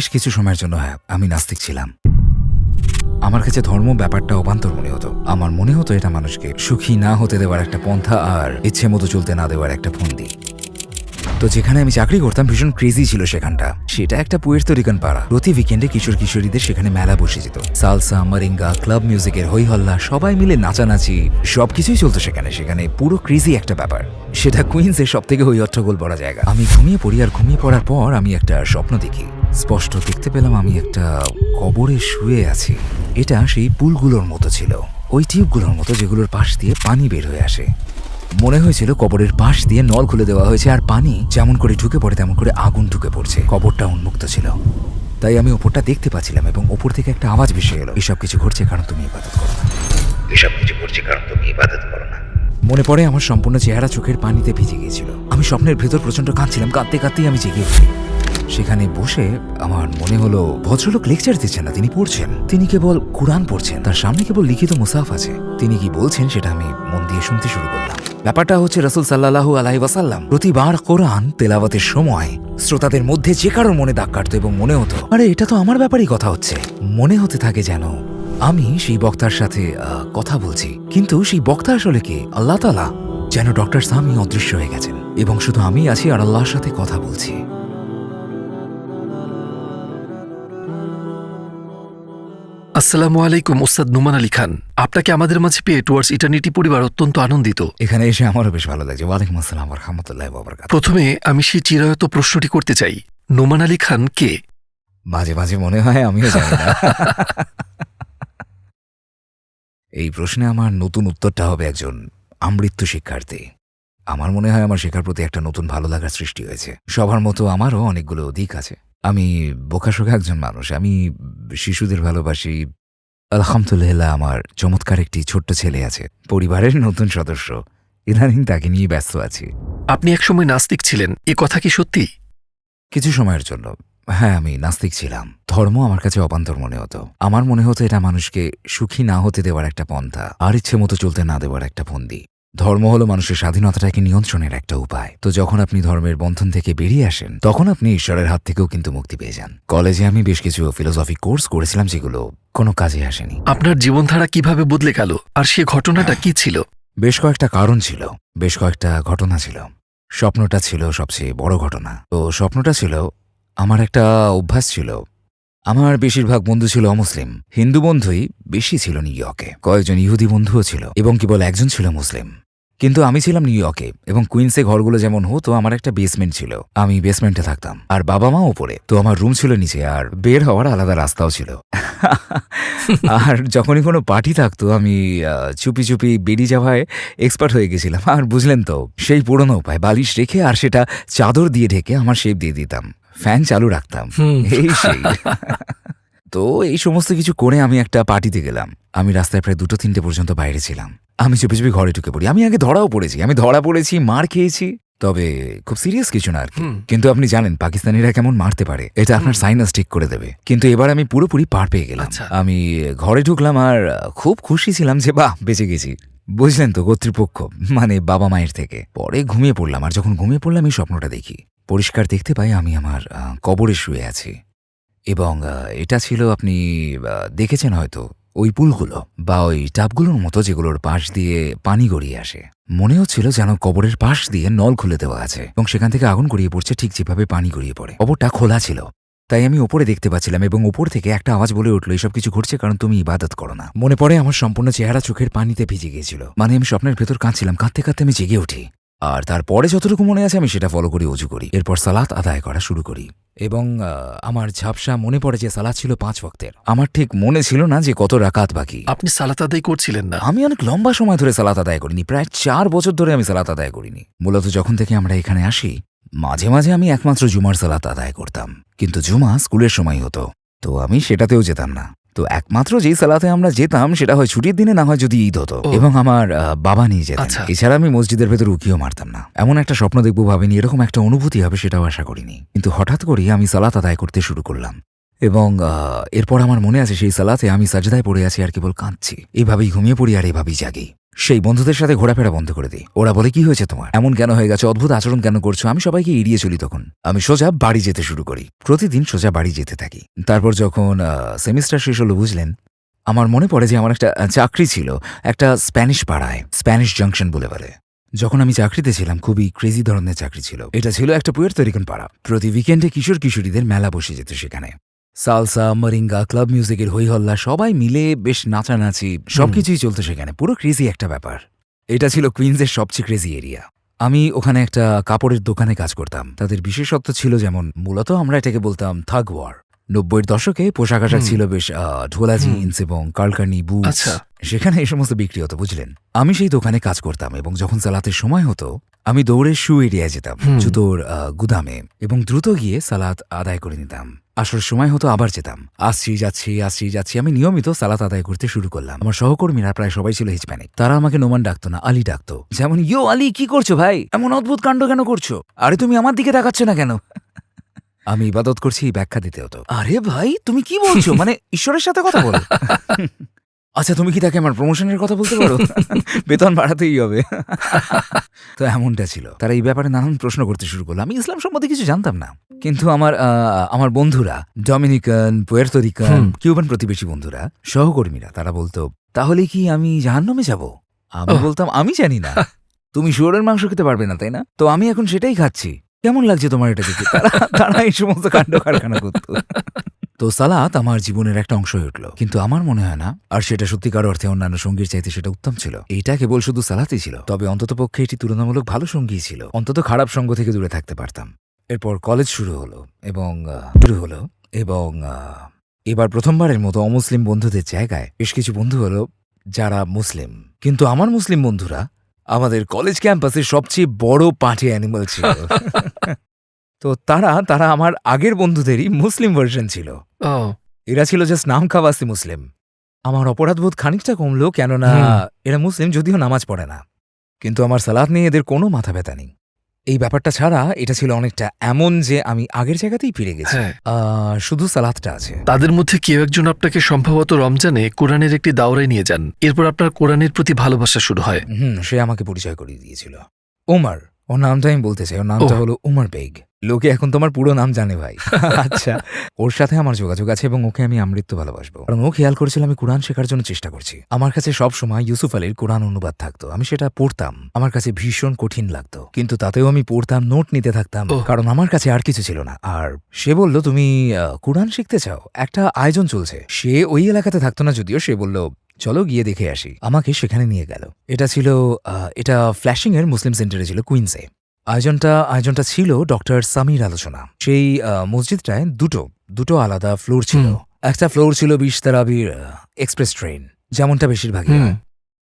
বেশ কিছু সময়ের জন্য আমি নাস্তিক ছিলাম। আমার কাছে ধর্ম ব্যাপারটা অবান্তর মনে হতো। আমার মনে হতো এটা মানুষকে সুখী না হতে দেওয়ার একটা পন্থা আর ইচ্ছে মতো চলতে না দেওয়ার একটা ফন্দি। তো যেখানে আমি চাকরি করতাম ভীষণ ক্রেজি ছিল সেখানটা। সেটা একটা পুয়ের্তো রিকান পাড়া। প্রতি উইকেন্ডে কিশোর কিশোরীদের সেখানে মেলা বসে যেত। সালসা, মারিঙ্গা, ক্লাব মিউজিকের হই হল্লা, সবাই মিলে নাচানাচি সবকিছুই চলতো সেখানে পুরো ক্রেজি একটা ব্যাপার। সেটা কুইন্সের সব থেকে হইহট্টগোল বড় জায়গা। আমি ঘুমিয়ে পড়ি, আর ঘুমিয়ে পড়ার পর আমি একটা স্বপ্ন দেখি। স্পষ্ট দেখতে পেলাম আমি একটা কবরে শুয়ে আছি। এটা সেই পুলগুলোর মতো ছিল, ওই টিউবগুলোর মতো যেগুলোর পাশ দিয়ে পানি বের হয়ে আসে। মনে হয়েছিল কবরের পাশ দিয়ে নল খুলে দেওয়া হয়েছে, আর পানি যেমন করে ঢুকে পড়ে তেমন করে আগুন ঢুকে পড়ছে। কবরটা উন্মুক্ত ছিল, তাই আমি ওপরটা দেখতে পাচ্ছিলাম এবং ওপর থেকে একটা আওয়াজ ভেসে এলো, এসব কিছু ঘটছে কারণ তুমি ইবাদত করো না, এসব কিছু ঘটছে কারণ তুমি ইবাদত করো না। মনে পড়ে আমার সম্পূর্ণ চেহারা চোখের পানিতে ভিজে গিয়েছিল। আমি স্বপ্নের ভেতর প্রচন্ড কাঁদছিলাম, কাঁদতে কাঁদতেই আমি জেগে উঠি। সেখানে বসে আমার মনে হলো ভদ্রলোক লেকচার দিচ্ছেন না, তিনি পড়ছেন। তিনি কেবল কুরআন পড়ছেন, তার সামনে কেবল লিখিত মুসাফ আছে। তিনি কি বলছেন সেটা আমি মন দিয়ে শুনতে শুরু করলাম। ব্যাপারটা হচ্ছে রাসূল সাল্লাল্লাহু আলাইহি ওয়াসাল্লাম প্রতিবার কোরআন তেলাওয়াতের সময় শ্রোতাদের মধ্যে যে কারোর মনে দাগ কাটতো এবং মনে হতো আরে এটা তো আমার ব্যাপারেই কথা হচ্ছে। মনে হতে থাকে যেন আমি সেই বক্তার সাথে কথা বলছি, কিন্তু সেই বক্তা আসলে কে? আল্লাহ তাআলা। যেন ডক্টর সামি অদৃশ্য হয়ে গেছেন এবং শুধু আমি আছি আর আল্লাহর সাথে কথা বলছি। আসসালামু আলাইকুম ওস্তাদ নোমান আলী খান, আপনাকে আমাদের মাঝে পেয়ে টুয়ার্ডস ইটার্নিটি পরিবার অত্যন্ত আনন্দিত। এখানে এসে আমারও বেশ ভালো লাগছে। ওয়ালাইকুম আসসালাম ওয়া রাহমাতুল্লাহি ওয়া বারাকাতুহু। প্রথমে আমি সেই চিরায়ত প্রশ্নটি করতে চাই, নোমান আলী খান কে? মাঝে মাঝে মনে হয় আমিও জানি না। এই প্রশ্নে আমার নতুন উত্তরটা হবে একজন আমৃত্যু শিক্ষার্থী। আমার মনে হয় আমার শেখার প্রতি একটা নতুন ভালো লাগার সৃষ্টি হয়েছে। সবার মতো আমারও অনেকগুলো দিক আছে। আমি বোকাশোকা একজন মানুষ। আমি শিশুদের ভালোবাসি। আলহামদুলিল্লাহ আমার চমৎকার একটি ছোট্ট ছেলে আছে, পরিবারের নতুন সদস্য। ইদানিং তাকে নিয়ে ব্যস্ত আছি। আপনি একসময় নাস্তিক ছিলেন, এ কথা কি সত্যি? কিছু সময়ের জন্য আমি নাস্তিক ছিলাম। ধর্ম আমার কাছে অবান্তর মনে হতো। আমার মনে হতো এটা মানুষকে সুখী না হতে দেওয়ার একটা পন্থা আর ইচ্ছে মতো চলতে না দেওয়ার একটা ফন্দি। ধর্ম হলো মানুষের স্বাধীনতাটাকে নিয়ন্ত্রণের একটা উপায়। তো যখন আপনি ধর্মের বন্ধন থেকে বেরিয়ে আসেন তখন আপনি ঈশ্বরের হাত থেকেও কিন্তু মুক্তি পেয়ে যান। কলেজে আমি বেশ কিছু ফিলোসফি কোর্স করেছিলাম যেগুলো কোনো কাজে আসেনি। আপনার জীবনধারা কিভাবে বদলে গেল, আর সে ঘটনাটা কি ছিল? বেশ কয়েকটা কারণ ছিল, বেশ কয়েকটা ঘটনা ছিল। স্বপ্নটা ছিল সবচেয়ে বড় ঘটনা। তো স্বপ্নটা ছিল, আমার একটা অভ্যাস ছিল। আমার বেশিরভাগ বন্ধু ছিল অমুসলিম। হিন্দু বন্ধুই বেশি ছিল নিউ ইয়র্কে, কয়েকজন ইহুদি বন্ধুও ছিল এবং কেবল একজন ছিল মুসলিম। কিন্তু আমি ছিলাম নিউ ইয়র্কে এবং কুইন্সে ঘরগুলো যেমন হতো আমার একটা বেসমেন্ট ছিল, আমি বেসমেন্টে থাকতাম আর বাবা মা ওপরে। তো আমার রুম ছিল নিচে আর বের হওয়ার আলাদা রাস্তাও ছিল। আর যখনই কোনো পার্টি থাকতো আমি চুপি চুপি বেরিয়ে যাওয়ায় এক্সপার্ট হয়ে গেছিলাম। আর বুঝলেন তো, সেই পুরনো উপায়, বালিশ রেখে আর সেটা চাদর দিয়ে ঢেকে আমার শেপ দিয়ে দিতাম, ফ্যান চালু রাখতাম, এই সেই। তো এই সমস্ত কিছু করে আমি একটা পার্টিতে গেলাম। আমি রাস্তায় প্রায় 2-3টে পর্যন্ত বাইরে ছিলাম। আমি চুপি চুপি ঘরে ঢুকে পড়ি। আমি আগে ধরাও পড়েছি, আমি ধরা পড়েছি, মার খেয়েছি, তবে খুব সিরিয়াস কিছু না আর কি। কিন্তু আপনি জানেন পাকিস্তানিরা কেমন মারতে পারে, এটা আপনার সাইনাস ঠিক করে দেবে। কিন্তু এবার আমি পুরোপুরি পার পেয়ে গেলাম। আমি ঘরে ঢুকলাম আর খুব খুশি ছিলাম যে বাহ বেঁচে গেছি। বুঝলেন তো, কর্তৃপক্ষ মানে বাবা মায়ের থেকে। পরে ঘুমিয়ে পড়লাম, আর যখন ঘুমিয়ে পড়লাম এই স্বপ্নটা দেখি। পরিষ্কার দেখতে পাই আমি আমার কবরে শুয়ে আছি এবং এটা ছিল, আপনি দেখেছেন হয়তো, ওই পুলগুলো বা ওই টাবগুলোর মতো যেগুলোর পাশ দিয়ে পানি গড়িয়ে আসে। মনে হচ্ছিল যেন কবরের পাশ দিয়ে নল খুলে দেওয়া আছে এবং সেখান থেকে আগুন গড়িয়ে পড়ছে ঠিক যেভাবে পানি গড়িয়ে পড়ে। কবরটা খোলা ছিল, তাই আমি ওপরে দেখতে পাচ্ছিলাম এবং ওপর থেকে একটা আওয়াজ বলে উঠলো, এসব কিছু ঘটছে কারণ তুমি ইবাদত করো না। মনে পড়ে আমার সম্পূর্ণ চেহারা চোখের পানিতে ভিজে গিয়েছিল। মানে আমি স্বপ্নের ভেতর কাঁদছিলাম, কাঁদতে কাঁদতে আমি জেগে উঠি। আর তারপরে যতটুকু মনে আছে আমি সেটা ফলো করি, অজু করি, এরপর সালাত আদায় করা শুরু করি। এবং আমার ঝাপসা মনে পড়ে যে সালাত ছিল 5 ওয়াক্তের। আমার ঠিক মনে ছিল না যে কত রাকাত বাকি। আপনি সালাত আদায় করছিলেন না? আমি অনেক লম্বা সময় ধরে সালাত আদায় করিনি, প্রায় 4 বছর ধরে আমি সালাত আদায় করিনি। মূলত যখন থেকে আমরা এখানে আসি মাঝে মাঝে আমি একমাত্র জুমার সালাত আদায় করতাম, কিন্তু জুমা স্কুলের সময় হতো, তো আমি সেটাতেও যেতাম না। তো একমাত্র যেই সালাতে আমরা যেতাম সেটা হয় ছুটির দিনে, না হয় যদি ঈদ হতো, এবং আমার বাবা নিয়ে যেতেন। এছাড়া আমি মসজিদের ভেতর উকিও মারতাম না। এমন একটা স্বপ্ন দেখবো ভাবিনি, এরকম একটা অনুভূতি হবে সেটাও আশা করিনি। কিন্তু হঠাৎ করেই আমি সালাত আদায় করতে শুরু করলাম এবং এরপর আমার মনে আছে সেই সালাতে আমি সাজদায় পড়ে আছি আর কেবল কাঁদছি। এভাবেই ঘুমিয়ে পড়ি আর এভাবেই জাগি। সেই বন্ধুদের সাথে ঘোরাফেরা বন্ধ করে দিই। ওরা বলে কি হয়েছে তোমার, এমন কেন হয়ে গেছে, অদ্ভুত আচরণ কেন করছো। আমি সবাইকে এড়িয়ে চলি। তখন আমি সোজা বাড়ি যেতে শুরু করি, প্রতিদিন সোজা বাড়ি যেতে থাকি। তারপর যখন সেমিস্টার শেষ হলো, বুঝলেন, আমার মনে পড়ে যে আমার একটা চাকরি ছিল একটা স্প্যানিশ পাড়ায়, স্প্যানিশ জাংশন বলে। যখন আমি চাকরিতে ছিলাম, খুবই ক্রেজি ধরনের চাকরি ছিল। এটা ছিল একটা পুয়ের্তো রিকান পাড়া। প্রতি উইকেন্ডে কিশোর কিশোরীদের মেলা বসে যেত সেখানে। সালসা, মরিঙ্গা, ক্লাব মিউজিকের হইহল্লা, সবাই মিলে বেশ নাচানাচি, সবকিছুই চলতো সেখানে। পুরো ক্রেজি একটা ব্যাপার। এটা ছিল কুইন্সের সবচেয়ে ক্রেজি এরিয়া। আমি ওখানে একটা কাপড়ের দোকানে কাজ করতাম। তাদের বিশেষত্ব ছিল যেমন, মূলত আমরা এটাকে বলতাম থাগ ওয়ার। 90-এর দশকে পোশাক আশাক ছিল বেশ ঢোলা জিন্স এবং কালকার্নি বুটস। আচ্ছা। সেখানে এই সমস্ত বিক্রি হতো, বুঝলেন। আমি সেই দোকানে কাজ করতাম এবং যখন সালাতের সময় হতো, আমি দৌড়ে শু এরিয়ায় যেতাম, জুতোর গুদামে, এবং দ্রুত গিয়ে সালাত আদায় করে নিতাম। আসলে সময় হতো, আবার যেতাম। আসছি যাচ্ছি আমি নিয়মিত সালাত আদায় করতে শুরু করলাম। আমার সহকর্মীরা প্রায় সবাই ছিল হিসপ্যানিক। তারা আমাকে নোমান ডাকতো না, আলী ডাকতো। যেমন, ইয়ো আলী, কি করছো ভাই, এমন অদ্ভুত কাণ্ড কেন করছো, আরে তুমি আমার দিকে তাকাচ্ছ না কেন। আমি ইবাদত করছি, ব্যাখ্যা দিতে হতো। আরে ভাই, তুমি কি বলছো, মানে ঈশ্বরের সাথে কথা বলো। আচ্ছা, তুমি কি তাকে আমার প্রমোশনের কথা বলতে পারো, বেতন বাড়াতেই হবে। তো এমনটা ছিল। তারা এই ব্যাপারে নানান প্রশ্ন করতে শুরু করলো। আমি ইসলাম সম্বন্ধে কিছু জানতাম না, কিন্তু আমার বন্ধুরা, ডমিনিকান, পুয়ের্তো রিকান, কিউবান প্রতিবেশী বন্ধুরা, সহকর্মীরা, তারা বলতো, তাহলে কি আমি জাহান্নামে যাব? আমি বলতাম, আমি জানি না, তুমি শুয়োরের মাংস খেতে পারবে না, তাই না? তো আমি এখন সেটাই খাচ্ছি, কেমন লাগছে তোমার এটা দেখে? তারা এই সমস্ত কাণ্ড কারখানা করত। তো সালাত আমার জীবনের একটা অংশ হয়ে উঠল, কিন্তু আমার মনে হয় না আর সেটা সত্যিকার অর্থে অন্যান্য সঙ্গীর চাইতে সেটা উত্তম ছিল। এইটা কেবল শুধু সালাতই ছিল, তবে অন্তত পক্ষে এটি তুলনামূলক ভালো সঙ্গী ছিল। অন্তত খারাপ সঙ্গ থেকে দূরে থাকতে পারতাম। এরপর কলেজ শুরু হলো এবং এবার প্রথমবারের মতো অমুসলিম বন্ধুদের জায়গায় বেশ কিছু বন্ধু হলো যারা মুসলিম। কিন্তু আমার মুসলিম বন্ধুরা আমাদের কলেজ ক্যাম্পাসের সবচেয়ে বড় পার্টি অ্যানিমাল ছিল। তো তারা আমার আগের বন্ধুদেরই মুসলিম ভার্সন ছিল। এরা ছিল জাস্ট নাম খাওয়াসি মুসলিম। আমার অপরাধবোধ খানিকটা কমলো, কেননা এরা মুসলিম, যদিও নামাজ পড়ে না। কিন্তু আমার সালাত নিয়ে এদের কোনো মাথা ব্যথা নেই। এই ব্যাপারটা ছাড়া এটা ছিল অনেকটা এমন যে আমি আগের জায়গাতেই ফিরে গেছি। শুধু সালাতটা আছে। তাদের মধ্যে কেউ একজন আপনাকে সম্ভবত রমজানে কোরআনের একটি দাওরায় নিয়ে যান। এরপর আপনার কোরআনের প্রতি ভালোবাসা শুরু হয়। সে আমাকে পরিচয় করিয়ে দিয়েছিল। ওমর, ওর নামটা আমি বলতে চাই। ওর নামটা হলো ওমর বেগ। লোকে এখন তোমার পুরো নাম জানে ভাই। আচ্ছা, ওর সাথে আমার যোগাযোগ আছে এবং ওকে আমি আমৃত্যু ভালোবাসবো। কারণ ও খেয়াল করেছিল আমি কোরআন শেখার জন্য চেষ্টা করছি। আমার কাছে সব সময় ইউসুফ আলীর কোরআন অনুবাদ থাকতো, আমি সেটা পড়তাম। আমার কাছে ভীষণ কঠিন লাগতো, কিন্তু তাতেও আমি পড়তাম, নোট নিতে থাকতাম, কারণ আমার কাছে আর কিছু ছিল না। আর সে বলল, তুমি কোরআন শিখতে চাও, একটা আয়োজন চলছে। সে ওই এলাকাতে থাকতো না, যদিও। সে বলল, চলো গিয়ে দেখে আসি। আমাকে সেখানে নিয়ে গেল। এটা ফ্ল্যাশিং এর মুসলিম সেন্টারে ছিল, কুইন্সে। আয়োজনটা ছিল ডক্টর সামির আলোচনা। সেই মসজিদটায় দুটো আলাদা ফ্লোর ছিল। একটা ফ্লোর ছিল 20 তারাবির এক্সপ্রেস ট্রেন, যেমনটা বেশিরভাগই।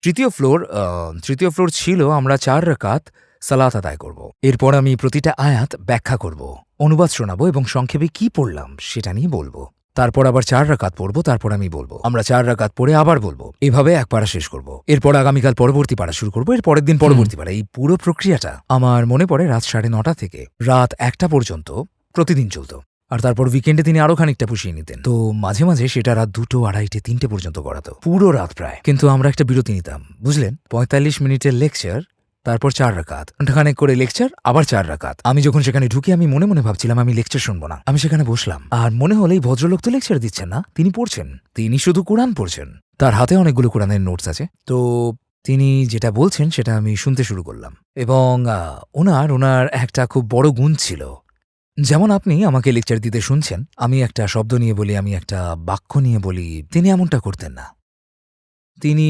তৃতীয় ফ্লোর ছিল আমরা 4 রাকাত সালাত আদায় করব। এরপর আমি প্রতিটা আয়াত ব্যাখ্যা করব, অনুবাদ শোনাবো এবং সংক্ষেপে কি পড়লাম সেটা নিয়ে বলবো। তারপর আবার 4 রাকাত পড়বো, তারপর আমি বলবো। আমরা 4 রাকাত পড়ে আবার বলবো। এভাবে এক পারা শেষ করব। এরপর আগামীকাল পরবর্তী পারা শুরু করবো, এর পরের দিন পরবর্তী পারা। এই পুরো প্রক্রিয়াটা আমার মনে পড়ে রাত 9:30 থেকে রাত 1টা পর্যন্ত প্রতিদিন চলত। আর তারপর উইকেন্ডে তিনি আরো খানিকটা পুষিয়ে নিতেন। তো মাঝে মাঝে সেটা রাত 2, 2:30, 3টে পর্যন্ত গড়াতো, পুরো রাত প্রায়। কিন্তু আমরা একটা বিরতি নিতাম, বুঝলেন। 45 মিনিটের লেকচার, তারপর 4 রাকাত, ঘণ্টাখানেক করে লেকচার, আবার 4 রাকাত। আমি যখন সেখানে ঢুকি আমি মনে মনে ভাবছিলাম আমি লেকচার শুনবো না। আমি সেখানে বসলাম, আর মনে হলো এই ভদ্রলোক তো লেকচার দিচ্ছেন না, তিনি পড়ছেন। তিনি শুধু কোরআন পড়ছেন। তার হাতে অনেকগুলো কোরআনের নোটস আছে। তো তিনি যেটা বলছেন সেটা আমি শুনতে শুরু করলাম। এবং ওনার একটা খুব বড় গুণ ছিল। যেমন আপনি আমাকে লেকচার দিতে শুনছেন, আমি একটা শব্দ নিয়ে বলি, আমি একটা বাক্য নিয়ে বলি, তিনি এমনটা করতেন না। তিনি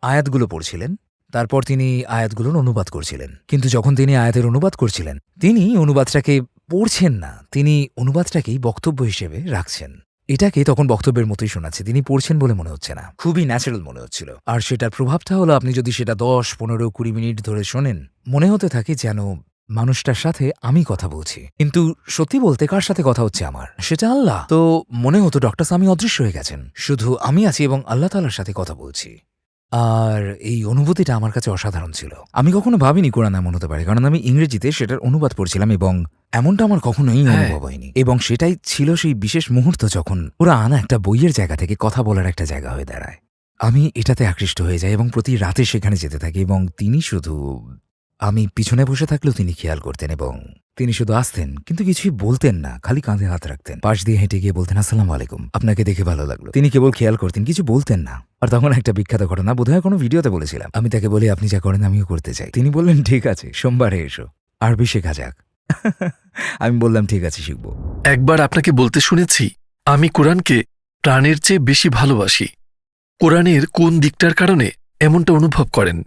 আয়াতগুলো পড়ছিলেন, তারপর তিনি আয়াতগুলোর অনুবাদ করছিলেন। কিন্তু যখন তিনি আয়াতের অনুবাদ করছিলেন, তিনি অনুবাদটাকে পড়ছেন না, তিনি অনুবাদটাকেই বক্তব্য হিসেবে রাখছেন। এটাকে তখন বক্তব্যের মতোই শোনাচ্ছে, তিনি পড়ছেন বলে মনে হচ্ছে না, খুবই ন্যাচারাল মনে হচ্ছিল। আর সেটার প্রভাবটা হলো, আপনি যদি সেটা 10, 15, 20 মিনিট ধরে শোনেন, মনে হতে থাকে যেন মানুষটার সাথে আমি কথা বলছি। কিন্তু সত্যি বলতে কার সাথে কথা হচ্ছে আমার? সেটা আল্লাহ। তো মনে হতো ডক্টর সামি অদৃশ্য হয়ে গেছেন, শুধু আমি আছি এবং আল্লাহ তাআলার সাথে কথা বলছি। আর এই অনুভূতিটা আমার কাছে অসাধারণ ছিল। আমি কখনো ভাবিনি কোরআন এমন হতে পারে, কারণ আমি ইংরেজিতে সেটার অনুবাদ পড়ছিলাম এবং এমনটা আমার কখনোই অনুভব হয়নি। এবং সেটাই ছিল সেই বিশেষ মুহূর্ত যখন কোরআন একটা বইয়ের জায়গা থেকে কথা বলার একটা জায়গা হয়ে দাঁড়ায়। আমি এটাতে আকৃষ্ট হয়ে যাই এবং প্রতি রাতে সেখানে যেতে থাকি এবং তিনি শুধু আমি পিছনে বসে থাকলেও তিনি খেয়াল করতেন এবং তিনি শুধু আসতেন কিন্তু কিছুই বলতেন না, খালি কাঁধে হাত রাখতেন, পাশ দিয়ে হেঁটে গিয়ে বলতেন আসসালামু আলাইকুম, আপনাকে দেখে ভালো লাগলো। তিনি কেবল খেয়াল করতেন, কিছু বলতেন না। আর তখন একটা বিখ্যাত ঘটনা, বোধহয় কোনো ভিডিওতে বলেছিলাম, আমি তাকে বলি আপনি যা করেন আমিও করতে চাই। তিনি বললেন ঠিক আছে, সোমবারে এসো, আরবি শেখা যাক। আমি বললাম ঠিক আছে, শিখব। একবার আপনাকে বলতে শুনেছি, আমি কোরআনকে প্রাণের চেয়ে বেশি ভালোবাসি। কোরআনের কোন দিকটার কারণে এমনটা অনুভব করেন?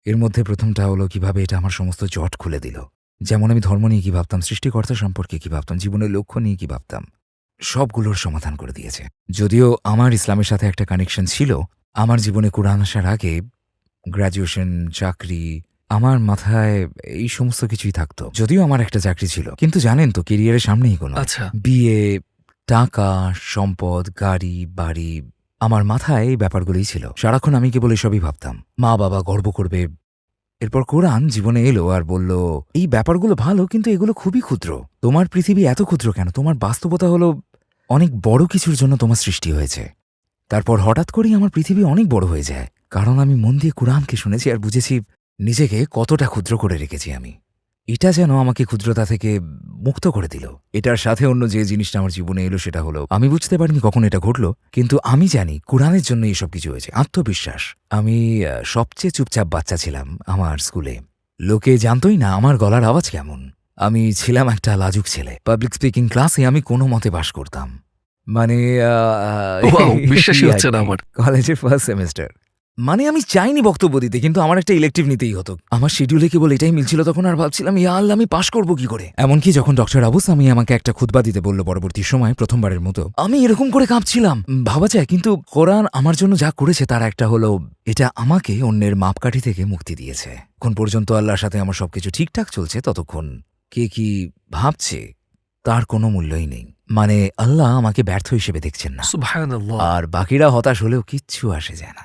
এর মধ্যে প্রথমটা হলো কিভাবে এটা আমার সমস্ত জট খুলে দিল। যেমন আমি ধর্ম নিয়ে কি ভাবতাম, সৃষ্টিকর্তা সম্পর্কে কি ভাবতাম, জীবনের লক্ষ্য নিয়ে কি ভাবতাম, সবগুলোর সমাধান করে দিয়েছে। যদিও আমার ইসলামের সাথে একটা কানেকশন ছিল, আমার জীবনে কোরআন আসার আগে গ্র্যাজুয়েশন, চাকরি, আমার মাথায় এই সমস্ত কিছুই থাকতো। যদিও আমার একটা চাকরি ছিল, কিন্তু জানেন তো কেরিয়ারের সামনেই কোনো আচ্ছা, বিয়ে, টাকা, সম্পদ, গাড়ি, বাড়ি, আমার মাথায় এই ব্যাপারগুলোই ছিল। সারাক্ষণ আমি কেবল এসবই ভাবতাম, মা বাবা গর্ব করবে। এরপর কোরআন জীবনে এলো আর বলল এই ব্যাপারগুলো ভালো, কিন্তু এগুলো খুবই ক্ষুদ্র। তোমার পৃথিবী এত ক্ষুদ্র কেন? তোমার বাস্তবতা হলো অনেক বড় কিছুর জন্য তোমার সৃষ্টি হয়েছে। তারপর হঠাৎ করেই আমার পৃথিবী অনেক বড় হয়ে যায়, কারণ আমি মন দিয়ে কোরআনকে শুনেছি আর বুঝেছি নিজেকে কতটা ক্ষুদ্র করে রেখেছি আমি। এটা যেন আমাকে ক্ষুদ্রতা থেকে মুক্ত করে দিল। এটার সাথে অন্য যে জিনিসটা আমার জীবনে এলো সেটা হলো, আমি বুঝতে পারিনি কখন এটা ঘটলো, কিন্তু আমি জানি কোরআনের জন্য এসব কিছু হয়েছে। আত্মবিশ্বাস। আমি সবচেয়ে চুপচাপ বাচ্চা ছিলাম আমার স্কুলে। লোকে জানতই না আমার গলার আওয়াজ কেমন। আমি ছিলাম একটা লাজুক ছেলে। পাবলিক স্পিকিং ক্লাসে আমি কোনো মতে পাশ করতাম। মানে ওয়াও, বিশ্বাসই হচ্ছে না আমার। কলেজের ফার্স্ট সেমেস্টার। মানে আমি চাইনি বক্তব্য দিতে, কিন্তু আমার একটা ইলেকটিভ নিতেই হতো। আমার শিডিউলে কেবল এটাই মিলছিল তখন, আর ভাবছিলাম ইয়া আল্লাহ আমি পাশ করবো কি করে। এমনকি যখন ডক্টর আবু সামি আমাকে একটা খুতবা দিতে বলল পরবর্তী সময় প্রথমবারের মতো, আমি এরকম করে কাঁপছিলাম। ভাবা যায়, কিন্তু কোরআন আমার জন্য যা করেছে তার একটা হলো, এটা আমাকে অন্যের মাপকাঠি থেকে মুক্তি দিয়েছে। এখন পর্যন্ত আল্লাহর সাথে আমার সবকিছু ঠিকঠাক চলছে, ততক্ষণ কে কি ভাবছে তার কোনো মূল্যই নেই। মানে আল্লাহ আমাকে ব্যর্থ হিসেবে দেখছেন না, সুবহানাল্লাহ। আর বাকিরা হতাশ হলেও কিচ্ছু আসে যায় না।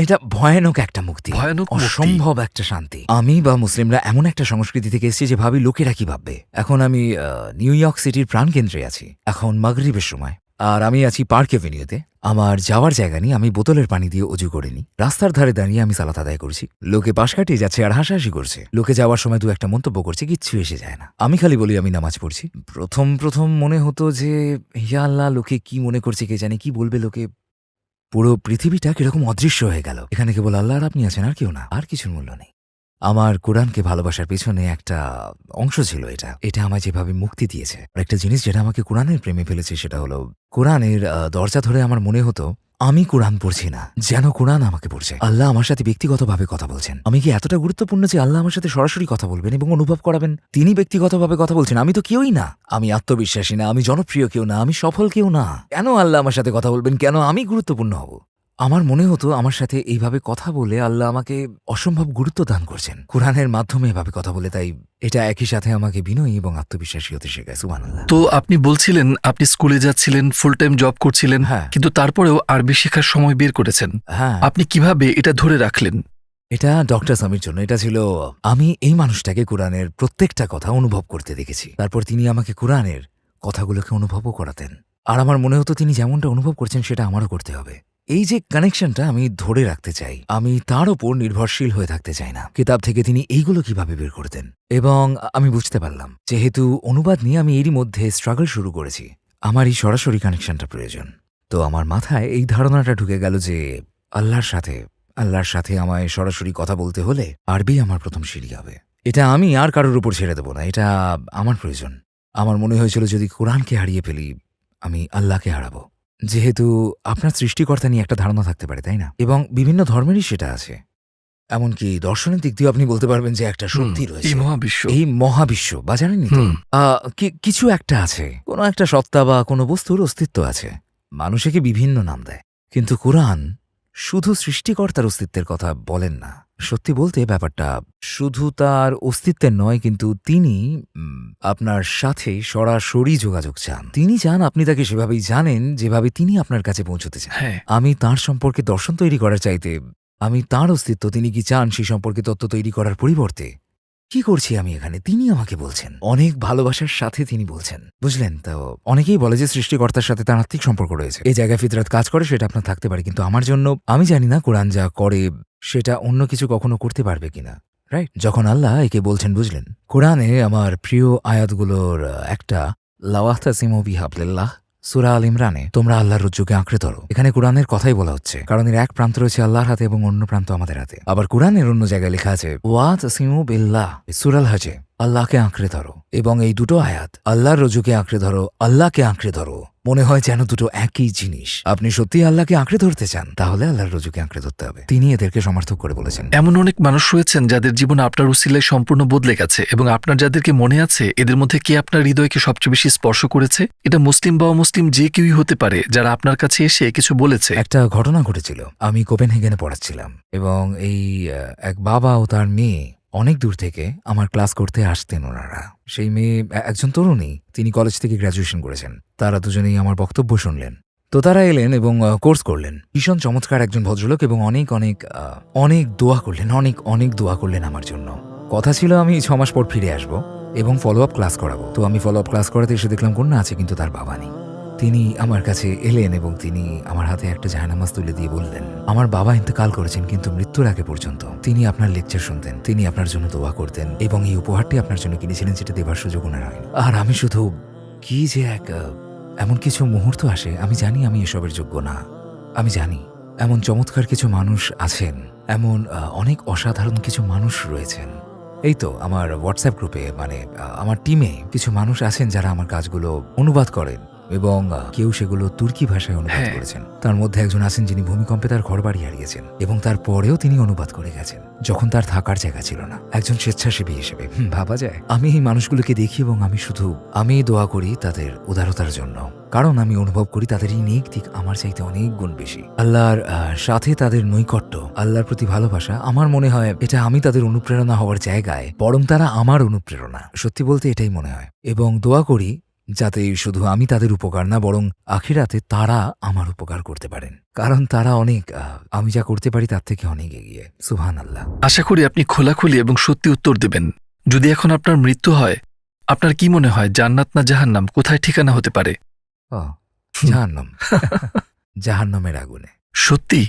এটা ভয়ানক একটা মুক্তি, ভয়ানক মুক্তি। অসম্ভব একটা শান্তি। আমি বা মুসলিমরা এমন একটা সংস্কৃতি থেকে এসেছি যে ভাবি লোকেরা কি ভাববে। এখন আমি নিউ ইয়র্ক সিটির প্রাণকেন্দ্রে আছি, এখন মাগরিবের সময়, আর আমি আছি পার্ক এভিনিউতে। আমার যাওয়ার জায়গা নেই, আমি বোতলের পানি দিয়ে অজু করে নিই। রাস্তার ধারে দাঁড়িয়ে আমি সালাত আদায় করছি, লোকে পাশ কাটিয়ে যাচ্ছে আর হাসাহাসি করছে। লোকে যাওয়ার সময় দু একটা মন্তব্য করছে, কিচ্ছু এসে যায় না। আমি খালি বলি আমি নামাজ পড়ছি। প্রথম প্রথম মনে হতো যে ইয়া আল্লাহ, লোকে কি মনে করছে কে জানে, কি বলবে লোকে। পুরো পৃথিবীটা কিরকম অদৃশ্য হয়ে গেল। এখানে কেবল আল্লাহ আর আপনি আছেন, আর কেউ না, আর কিছুর মূল্য নেই। আমার কোরআনকে ভালোবাসার পেছনে একটা অংশ ছিল এটা। এটা আমায় যেভাবে মুক্তি দিয়েছে। আর একটা জিনিস যেটা আমাকে কোরআনের প্রেমে ফেলেছে সেটা হলো, কোরআনের দরজা ধরে আমার মনে হতো আমি কোরআন পড়ছি না, যেন কোরআন আমাকে পড়ছে। আল্লাহ আমার সাথে ব্যক্তিগতভাবে কথা বলছেন। আমি কি এতটা গুরুত্বপূর্ণ যে আল্লাহ আমার সাথে সরাসরি কথা বলবেন এবং অনুভব করাবেন তিনি ব্যক্তিগতভাবে কথা বলছেন? আমি তো কেউই না, আমি আত্মবিশ্বাসী না, আমি জনপ্রিয় কেউ না, আমি সফল কেউ না। কেন আল্লাহ আমার সাথে কথা বলবেন? কেন আমি গুরুত্বপূর্ণ হব? আমার মনে হতো আমার সাথে এইভাবে কথা বলে আল্লাহ আমাকে অসম্ভব গুরুত্ব দান করছেন কোরআনের মাধ্যমে এভাবে কথা বলে। তাই এটা একই সাথে আমাকে বিনয়ী এবং আত্মবিশ্বাসী হতে শেখায়। সুবহানাল্লাহ। তো আপনি বলছিলেন আপনি স্কুলে যাচ্ছিলেন, ফুল টাইম জব করছিলেন, হ্যাঁ। কিন্তু তারপরেও আরবি শেখার সময় বের করেছেন। হ্যাঁ, আপনি কিভাবে এটা ধরে রাখলেন? এটা ডক্টর সামির জন্য। এটা ছিল, আমি এই মানুষটাকে কোরআনের প্রত্যেকটা কথা অনুভব করতে দেখেছি। তারপর তিনি আমাকে কোরআনের কথাগুলোকে অনুভবও করাতেন, আর আমার মনে হতো তিনি যেমনটা অনুভব করছেন সেটা আমারও করতে হবে। এই যে কানেকশনটা আমি ধরে রাখতে চাই, আমি তার ওপর নির্ভরশীল হয়ে থাকতে চাই না। কিতাব থেকে তিনি এইগুলো কিভাবে বের করতেন, এবং আমি বুঝতে পারলাম যেহেতু অনুবাদ নিয়ে আমি এরই মধ্যে স্ট্রাগল শুরু করেছি, আমার এই সরাসরি কানেকশনটা প্রয়োজন। তো আমার মাথায় এই ধারণাটা ঢুকে গেল যে আল্লাহর সাথে আমায় সরাসরি কথা বলতে হলে আরবি আমার প্রথম সিঁড়ি হবে। এটা আমি আর কারোর উপর ছেড়ে দেব না, এটা আমার প্রয়োজন। আমার মনে হয়েছিল যদি কোরআনকে হারিয়ে ফেলি, আমি আল্লাহকে হারাবো। যেহেতু আপনার সৃষ্টিকর্তা নিয়ে একটা ধারণা থাকতে পারে, তাই না? এবং বিভিন্ন ধর্মেরই সেটা আছে। এমনকি দর্শনের দিক দিয়ে আপনি বলতে পারবেন যে একটা শক্তি রয়েছে, এই মহাবিশ্ব। এই মহাবিশ্ব, বা জানেননি তো, কিছু একটা আছে, কোনো একটা সত্তা বা কোনো বস্তুর অস্তিত্ব আছে। মানুষ একে বিভিন্ন নাম দেয়, কিন্তু কোরআন শুধু সৃষ্টিকর্তার অস্তিত্বের কথা বলেন না। সত্যি বলতে ব্যাপারটা শুধু তার অস্তিত্বের নয়, কিন্তু তিনি আপনার সাথে সরাসরি যোগাযোগ চান। তিনি চান আপনি তাকে সেভাবেই জানেন যেভাবে তিনি আপনার কাছে পৌঁছতে চান। হ্যাঁ, আমি তার সম্পর্কে দর্শন তৈরি করার চাইতে, আমি তার অস্তিত্ব তিনি কি চান সেই সম্পর্কে তত্ত্ব তৈরি করার পরিবর্তে কি করছি আমি এখানে, তিনি আমাকে বলছেন, অনেক ভালোবাসার সাথে তিনি বলছেন, বুঝলেন? তো অনেকেই বলে যে সৃষ্টিকর্তার সাথে তার আত্মিক সম্পর্ক রয়েছে, এই জায়গায় ফিতরাত কাজ করে, সেটা আপনার থাকতে পারে, কিন্তু আমার জন্য আমি জানি না কোরআন যা করে সেটা অন্য কিছু কখনো করতে পারবে কিনা, রাইট? যখন আল্লাহ একে বলছেন, বুঝলেন, কোরআনে আমার প্রিয় আয়াতগুলোর একটা লাওয়াহতাসিমু বিহাবলিল্লাহ, সূরা আল ইমরানে, তোমরা আল্লাহর রজ্জুকে আঁকড়ে ধরো। এখানে কোরআনের কথাই বলা হচ্ছে, কারণ এর এক প্রান্ত রয়েছে আল্লাহর হাতে এবং অন্য প্রান্ত আমাদের হাতে। আবার কোরআনের অন্য জায়গায় লেখা আছে ওয়াতাসিমু বিল্লাহ, সূরা আল হজে, আল্লাহকে আঁকড়ে ধরো। এবং এই দুটো আয়াত, আল্লাহর রজ্জুকে আঁকড়ে ধরো, আল্লাহকে আঁকড়ে ধরো, মনে হয় যেন দুটো একই জিনিস। আপনি সত্যি আল্লাহকে আঁকড়ে ধরতে চান, তাহলে আল্লাহর রজ্জুকে আঁকড়ে ধরতে হবে। তিনি এদেরকে সমর্থক করে বলেছেন। এমন অনেক মানুষ রয়েছেন যাদের জীবন আপনার উসিলায় সম্পূর্ণ বদলে গেছে, এবং আপনার যাদেরকে মনে আছে এদের মধ্যে কে আপনার হৃদয়কে সবচেয়ে বেশি স্পর্শ করেছে? এটা মুসলিম বা অমুসলিম যে কেউই হতে পারে, যারা আপনার কাছে এসে কিছু বলেছে। একটা ঘটনা ঘটেছিল, আমি কোপেনহেগেনে পড়াচ্ছিলাম, এবং এই এক বাবা ও তার মেয়ে অনেক দূর থেকে আমার ক্লাস করতে আসতেন। ওনারা, সেই মেয়ে একজন তরুণী, তিনি কলেজ থেকে গ্র্যাজুয়েশন করেছেন। তারা দুজনেই আমার বক্তব্য শুনলেন। তো তারা এলেন এবং কোর্স করলেন। ভীষণ চমৎকার একজন ভদ্রলোক, এবং অনেক অনেক অনেক দোয়া করলেন, অনেক অনেক দোয়া করলেন আমার জন্য। কথা ছিল আমি 6 মাস পর ফিরে আসব এবং ফলো আপ ক্লাস করাবো। তো আমি ফলো আপ ক্লাস করাতে এসে দেখলাম কন্যা আছে, কিন্তু তার বাবা নেই। তিনি আমার কাছে এলেন এবং তিনি আমার হাতে একটা জায়নামাজ তুলে দিয়ে বললেন, আমার বাবা ইন্তেকাল করেছেন, কিন্তু মৃত্যুর আগে পর্যন্ত তিনি আপনার লেকচার শুনতেন, তিনি আপনার জন্য দোয়া করতেন, এবং এই উপহারটি আপনার জন্য কিনেছিলেন, যেটা দেবার সুযোগ ওনার হয়নি। আর আমি শুধু কি যে এমন কিছু মুহূর্ত আসে, আমি জানি আমি এসবের যোগ্য না, আমি জানি এমন চমৎকার কিছু মানুষ আছেন, এমন অনেক অসাধারণ কিছু মানুষ রয়েছেন। এই তো আমার হোয়াটসঅ্যাপ গ্রুপে, মানে আমার টিমে কিছু মানুষ আছেন যারা আমার কাজগুলো অনুবাদ করেন, এবং কেউ সেগুলো তুর্কি ভাষায় অনুবাদ করেছেন। তার মধ্যে একজন আছেন যিনি ভূমিকম্পে তার ঘরবাড়ি হারিয়েছেন, এবং তারপরেও তিনি অনুবাদ করে গেছেন যখন তার থাকার জায়গা ছিল না, একজন স্বেচ্ছাসেবী হিসেবে। ভাবা যায়? আমি এই মানুষগুলোকে দেখি এবং আমি দোয়া করি তাদের উদারতার জন্য, কারণ আমি অনুভব করি তাদের এই নেক দিক আমার চাইতে অনেক গুণ বেশি। আল্লাহর সাথে তাদের নৈকট্য, আল্লাহর প্রতি ভালোবাসা, আমার মনে হয় এটা আমি তাদের অনুপ্রেরণা হওয়ার জায়গায় বরং তারা আমার অনুপ্রেরণা। সত্যি বলতে এটাই মনে হয়, এবং দোয়া করি যাতে শুধু আমি তাদের উপকার না, বরং আখিরাতে তারা আমার উপকার করতে পারেন, কারণ তারা অনেক আমি যা করতে পারি তার থেকে অনেক এগিয়ে। সুবহানাল্লাহ। আশা করি আপনি খোলাখুলি এবং সত্যি উত্তর দেবেন। যদি এখন আপনার মৃত্যু হয়, আপনার কি মনে হয় জান্নাত না জাহান্নাম, কোথায় ঠিকানা হতে পারে? জাহান্নাম। জাহান্নামের আগুনে। সত্যি?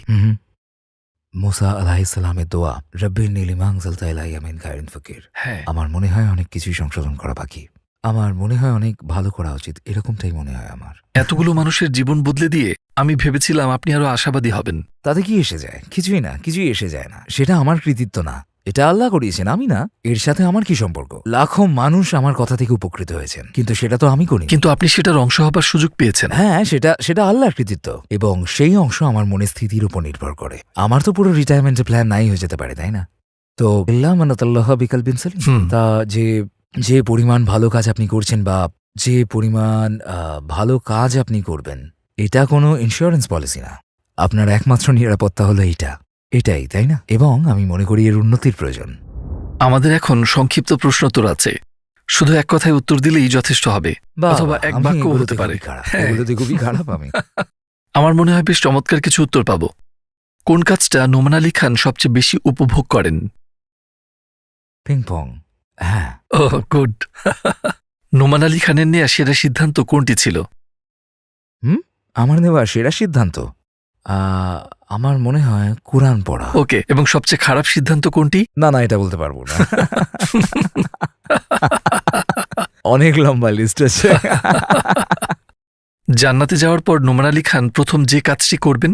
মুসা আলাইহিস সালামের দোয়া, রব্বিরনি লিমা আনজালতা ইলাইয়া মিন খায়রিন ফাকির। হ্যাঁ, আমার মনে হয় অনেক কিছুই সংশোধন করা বাকি, আমার মনে হয় অনেক ভালো করা উচিত, এরকমটাই মনে হয় আমার। এতগুলো মানুষের জীবন বদলে দিয়ে আমি ভেবেছিলাম আপনি আরো আশাবাদী হবেন। তাতে কি এসে যায়? কিছুই না, কিছুই এসে যায় না। সেটা আমার কৃতিত্ব না, এটা আল্লাহ করিয়েছেন, আমি না। এর সাথে আমার কি সম্পর্ক? লাখো মানুষ আমার কথা থেকে উপকৃত হয়েছেন, কিন্তু সেটা তো আমি করি। কিন্তু আপনি সেটার অংশ হবার সুযোগ পেয়েছেন। হ্যাঁ, সেটা আল্লাহর কৃতিত্ব, এবং সেই অংশ আমার মনের স্থিতির উপর নির্ভর করে। আমার তো পুরো রিটায়ারমেন্টের প্ল্যান নাই হয়ে যেতে পারে, তাই না? তো আল্লাহ বিকাল বিন সালিম, তা যে পরিমাণ ভালো কাজ আপনি করছেন, বা যে পরিমাণ ভালো কাজ আপনি করবেন, এটা কোনো ইন্স্যুরেন্স পলিসি না। আপনার একমাত্র নিরাপত্তা হলো এটাই, তাই না? এবং আমি মনে করি এর উন্নতির প্রয়োজন। আমাদের এখন সংক্ষিপ্ত প্রশ্নোত্তর আছে, শুধু এক কথায় উত্তর দিলেই যথেষ্ট হবে, অথবা এক বাক্য হতে পারে। এগুলোতে খুবই খারাপ আমি। আমার মনে হয় বেশ চমৎকার কিছু উত্তর পাব। কোন কাজটা নোমান আলী খান সবচেয়ে বেশি উপভোগ করেন? পিংপং। হ্যাঁ। ও গুড। নোমান আলী খানের নেয়া সেরা সিদ্ধান্ত কোনটি ছিল? আমার নেওয়া সেরা সিদ্ধান্ত আমার মনে হয় কোরআন পড়া। ওকে, এবং সবচেয়ে খারাপ সিদ্ধান্ত কোনটি? না, এটা বলতে পারবো না। অনেক লম্বা লিস্ট আছে। জান্নাতে যাওয়ার পর নোমান আলী খান প্রথম যে কাজটি করবেন?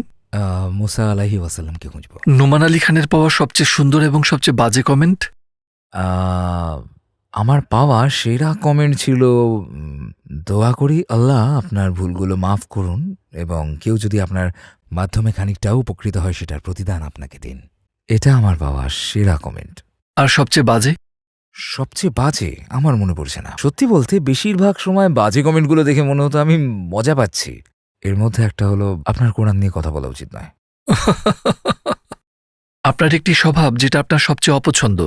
মুসা আলাইহি ওয়াসাল্লামকে খুঁজব। নোমান আলী খানের পাওয়া সবচেয়ে সুন্দর এবং সবচেয়ে বাজে কমেন্ট? আমার পাওয়া সেরা কমেন্ট ছিল, দোয়া করি আল্লাহ আপনার ভুলগুলো মাফ করুন, এবং কেউ যদি আপনার মাধ্যমে খানিকটাও উপকৃত হয় সেটার প্রতিদান আপনাকে দিন। এটা আমার পাওয়া সেরা কমেন্ট। আর সবচেয়ে বাজে? সবচেয়ে বাজে আমার মনে পড়ছে না। সত্যি বলতে বেশিরভাগ সময় বাজে কমেন্টগুলো দেখে মনে হতো আমি মজা পাচ্ছি। এর মধ্যে একটা হলো, আপনার কোরআন নিয়ে কথা বলা উচিত নয়। আপনার একটি স্বভাব যেটা আপনার সবচেয়ে অপছন্দ?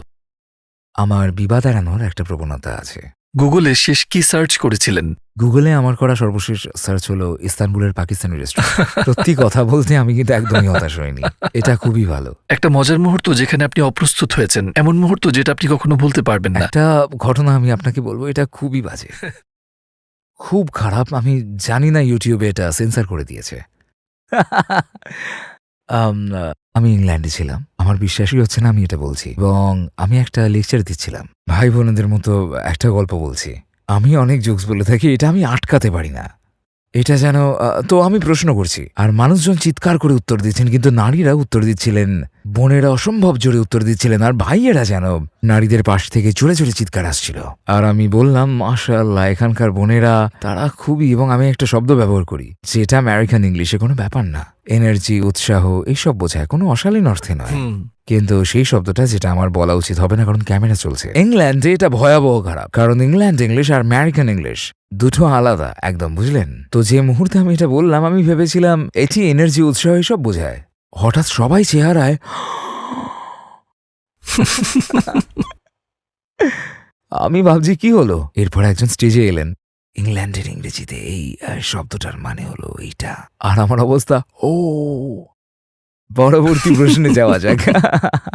আমার বিবাদ এড়ানোর একটা প্রবণতা আছে। গুগলে শেষ কি সার্চ করেছিলেন? গুগলে আমার করা সর্বশেষ সার্চ হলো ইস্তানবুলের পাকিস্তানি রেস্টুরেন্ট। সত্যি কথা বলতে আমি কিন্তু একদমই হতাশ হইনি। এটা খুবই ভালো। একটা মজার মুহূর্ত যেখানে আপনি অপ্রস্তুত হয়েছেন, এমন মুহূর্ত যেটা আপনি কখনো ভুলতে পারবেন না। একটা ঘটনা আমি আপনাকে বলবো, এটা খুবই বাজে, খুব খারাপ। আমি জানি না ইউটিউবে এটা সেন্সর করে দিয়েছে। আমি ইংল্যান্ডে ছিলাম, আমার বিশ্বাসই হচ্ছে না আমি এটা বলছি, এবং আমি একটা লেকচার দিচ্ছিলাম। ভাই বোনদের মতো একটা গল্প বলছি। আমি অনেক জোকস বলে থাকি, এটা আমি আটকাতে পারি না। এটা যেন তো আমি প্রশ্ন করছি আর মানুষজন চিৎকার করে উত্তর দিচ্ছেন, কিন্তু নারীরা উত্তর দিচ্ছিলেন, বোনেরা অসম্ভব জোরে উত্তর দিচ্ছিলেন, আর ভাইয়েরা যেন নারীদের পাশ থেকে জোরে জোরে চিৎকার আসছিল। আর আমি বললাম, মাশাআল্লাহ, এখানকার বোনেরা তারা খুবই, এবং আমি একটা শব্দ ব্যবহার করি যেটা আমেরিকান ইংলিশে কোনো ব্যাপার না, এনার্জি, উৎসাহ, এইসব বোঝায়, কোনো অশালীন অর্থে নয়। কিন্তু সেই শব্দটা যেটা আমার বলা উচিত হবে না, কারণ ক্যামেরা চলছে। ইংল্যান্ডে এটা ভয়াবহ খারাপ, কারণ ইংল্যান্ড ইংলিশ আর আমেরিকান ইংলিশ দুটো আলাদা একদম, বুঝলেন তো? যে মুহূর্তে আমি এটা বললাম, আমি ভেবেছিলাম এটি এনার্জি, উৎসাহ এসব বোঝায়। হঠাৎ সবাই চেহারায় আমি ভাবছি কি হলো। এরপর একজন স্টেজে এলেন, ইংল্যান্ডের ইংরেজিতে এই শব্দটার মানে হলো এইটা। আর আমার অবস্থা, ও, পরবর্তী প্রশ্নে যাওয়া যাক।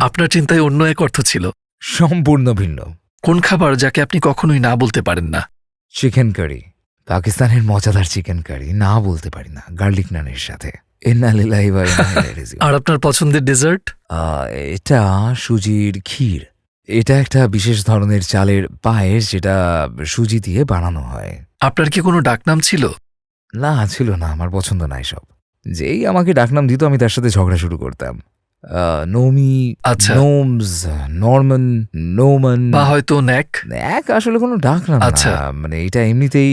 আপনার চিন্তায় অন্য এক অর্থ ছিল। সম্পূর্ণ ভিন্ন। কোন খাবার যাকে আপনি কখনোই না বলতে পারেন না? চিকেন কারি, পাকিস্তানের মজাদার চিকেন কারি, না বলতে পারি না, গার্লিক নানের সাথে। ইন্না লিল্লাহি ওয়া ইন্না ইলাইহি রাজিউন। আর আপনার পছন্দের ডেজার্ট? এটা সুজির ক্ষীর। এটা একটা বিশেষ ধরনের চালের পায়েস যেটা সুজি দিয়ে বানানো হয়। আপনার কি কোনো ডাকনাম ছিল? না, ছিল না, আমার পছন্দ নাই সব। যেই আমাকে ডাকনাম দিত আমি তার সাথে ঝগড়া শুরু করতাম। নোমি, আচ্ছা। নোমস, নরমান, নোমান, বা হয়তো ন্যাক? এক আসলে কোনো ডাকনাম আচ্ছা। না, মানে এটা এমনিতেই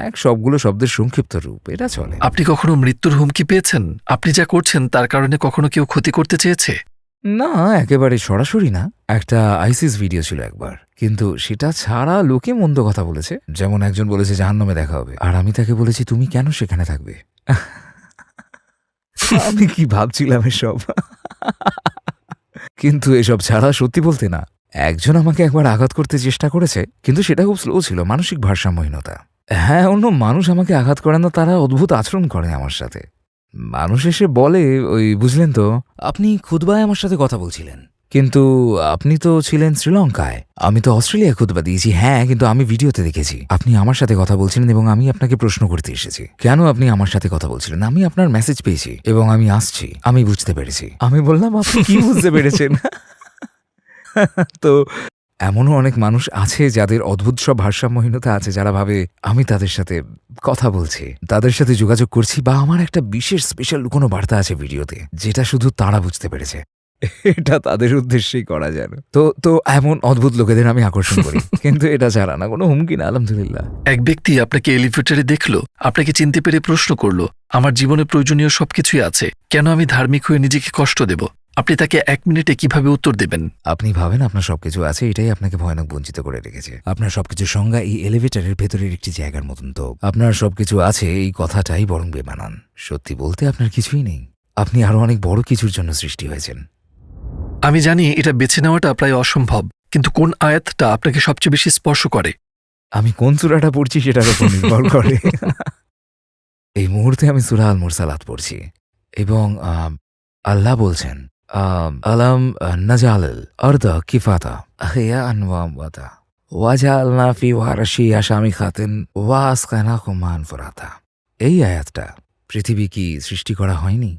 এক সবগুলো শব্দের সংক্ষিপ্ত রূপ, এটা চলে। আপনি কখনো মৃত্যুর হুমকি পেয়েছেন? আপনি যা করছেন তার কারণে কখনো কেউ ক্ষতি করতে চেয়েছে? না, একেবারে সরাসরি না। একটা আইসিস ভিডিও ছিল একবার, কিন্তু সেটা ছাড়া লোকে মন্দ কথা বলেছে। যেমন একজন বলেছে জাহান্নামে দেখা হবে, আর আমি তাকে বলেছি তুমি কেন সেখানে থাকবে। আমি কি ভাবছিলাম এসব। কিন্তু এসব ছাড়া সত্যি বলতে না, একজন আমাকে একবার আঘাত করতে চেষ্টা করেছে, কিন্তু সেটা খুব স্লো ছিল, মানসিক ভারসাম্যহীনতা। হ্যাঁ, অন্য মানুষ আমাকে আঘাত করে না, তারা অদ্ভুত আচরণ করে আমার সাথে। মানুষ এসে বলে, ওই বুঝলেন তো, আপনি খুতবায় আমার সাথে কথা বলছিলেন, কিন্তু আপনি তো ছিলেন শ্রীলঙ্কায়। আমি তো অস্ট্রেলিয়ায় খুতবা দিয়েছি। হ্যাঁ, কিন্তু আমি ভিডিওতে দেখেছি আপনি আমার সাথে কথা বলছিলেন, এবং আমি আপনাকে প্রশ্ন করতে এসেছি কেন আপনি আমার সাথে কথা বলছিলেন। আমি আপনার মেসেজ পেয়েছি এবং আমি আসছি, আমি বুঝতে পেরেছি। আমি বললাম, আপনি কি বুঝতে পেরেছেন? তো এমনও অনেক মানুষ আছে যাদের অদ্ভুত সব ভারসাম্যহীনতা আছে, যারা ভাবে আমি তাদের সাথে কথা বলছি, তাদের সাথে যোগাযোগ করছি, বা আমার একটা বিশেষ স্পেশাল কোনো বার্তা আছে ভিডিওতে যেটা শুধু তারা বুঝতে পেরেছে। এটা তাদের উদ্দেশ্যেই করা যায়। তো এমন অদ্ভুত লোকেদের আমি আকর্ষণ করি, কিন্তু এটা ছাড়া না, কোনো হুমকি না, আলহামদুলিল্লাহ। এক ব্যক্তি আপনাকে এলিভেটরে দেখলো, আপনাকে চিনতে পেরে প্রশ্ন করলো, আমার জীবনে প্রয়োজনীয় সবকিছুই আছে, কেন আমি ধার্মিক হয়ে নিজেকে কষ্ট দেব? আপনি তাকে 1 মিনিটে কিভাবে উত্তর দেবেন? আপনি ভাবেন আপনার সবকিছু আছে, এটাই আপনাকে ভয়ানক বঞ্চিত করে রেখেছে। আপনার সবকিছুর সংজ্ঞা এই এলিভেটরের ভেতরের একটি জায়গার মতন। তো আপনার সবকিছু আছে এই কথাটাই বরং বেমানান। সত্যি বলতে আপনার কিছুই নেই, আপনি আরো অনেক বড় কিছুর জন্য সৃষ্টি হয়েছেন। আমি জানি এটা বেছে নেওয়াটা প্রায় অসম্ভব, কিন্তু কোন আয়াতটা আপনাকে সবচেয়ে বেশি স্পর্শ করে? আমি কোন সূরাটা পড়ছি সেটার উপর নির্ভর করে। এই মুহূর্তে আমি সূরা আল মুরসালাত পড়ছি, এবং আল্লাহ বলছেন, আলাম নাজালাল আরদা কিফাতা আহইয়ান ওয়া আমওয়াতা ওয়াজআলনা ফিহা রাশিয়া শামিখাতিন ওয়া আসকানাকুম মা'আন ফুরাতা। এই আয়াতটা, পৃথিবী কি সৃষ্টি করা হয়নি?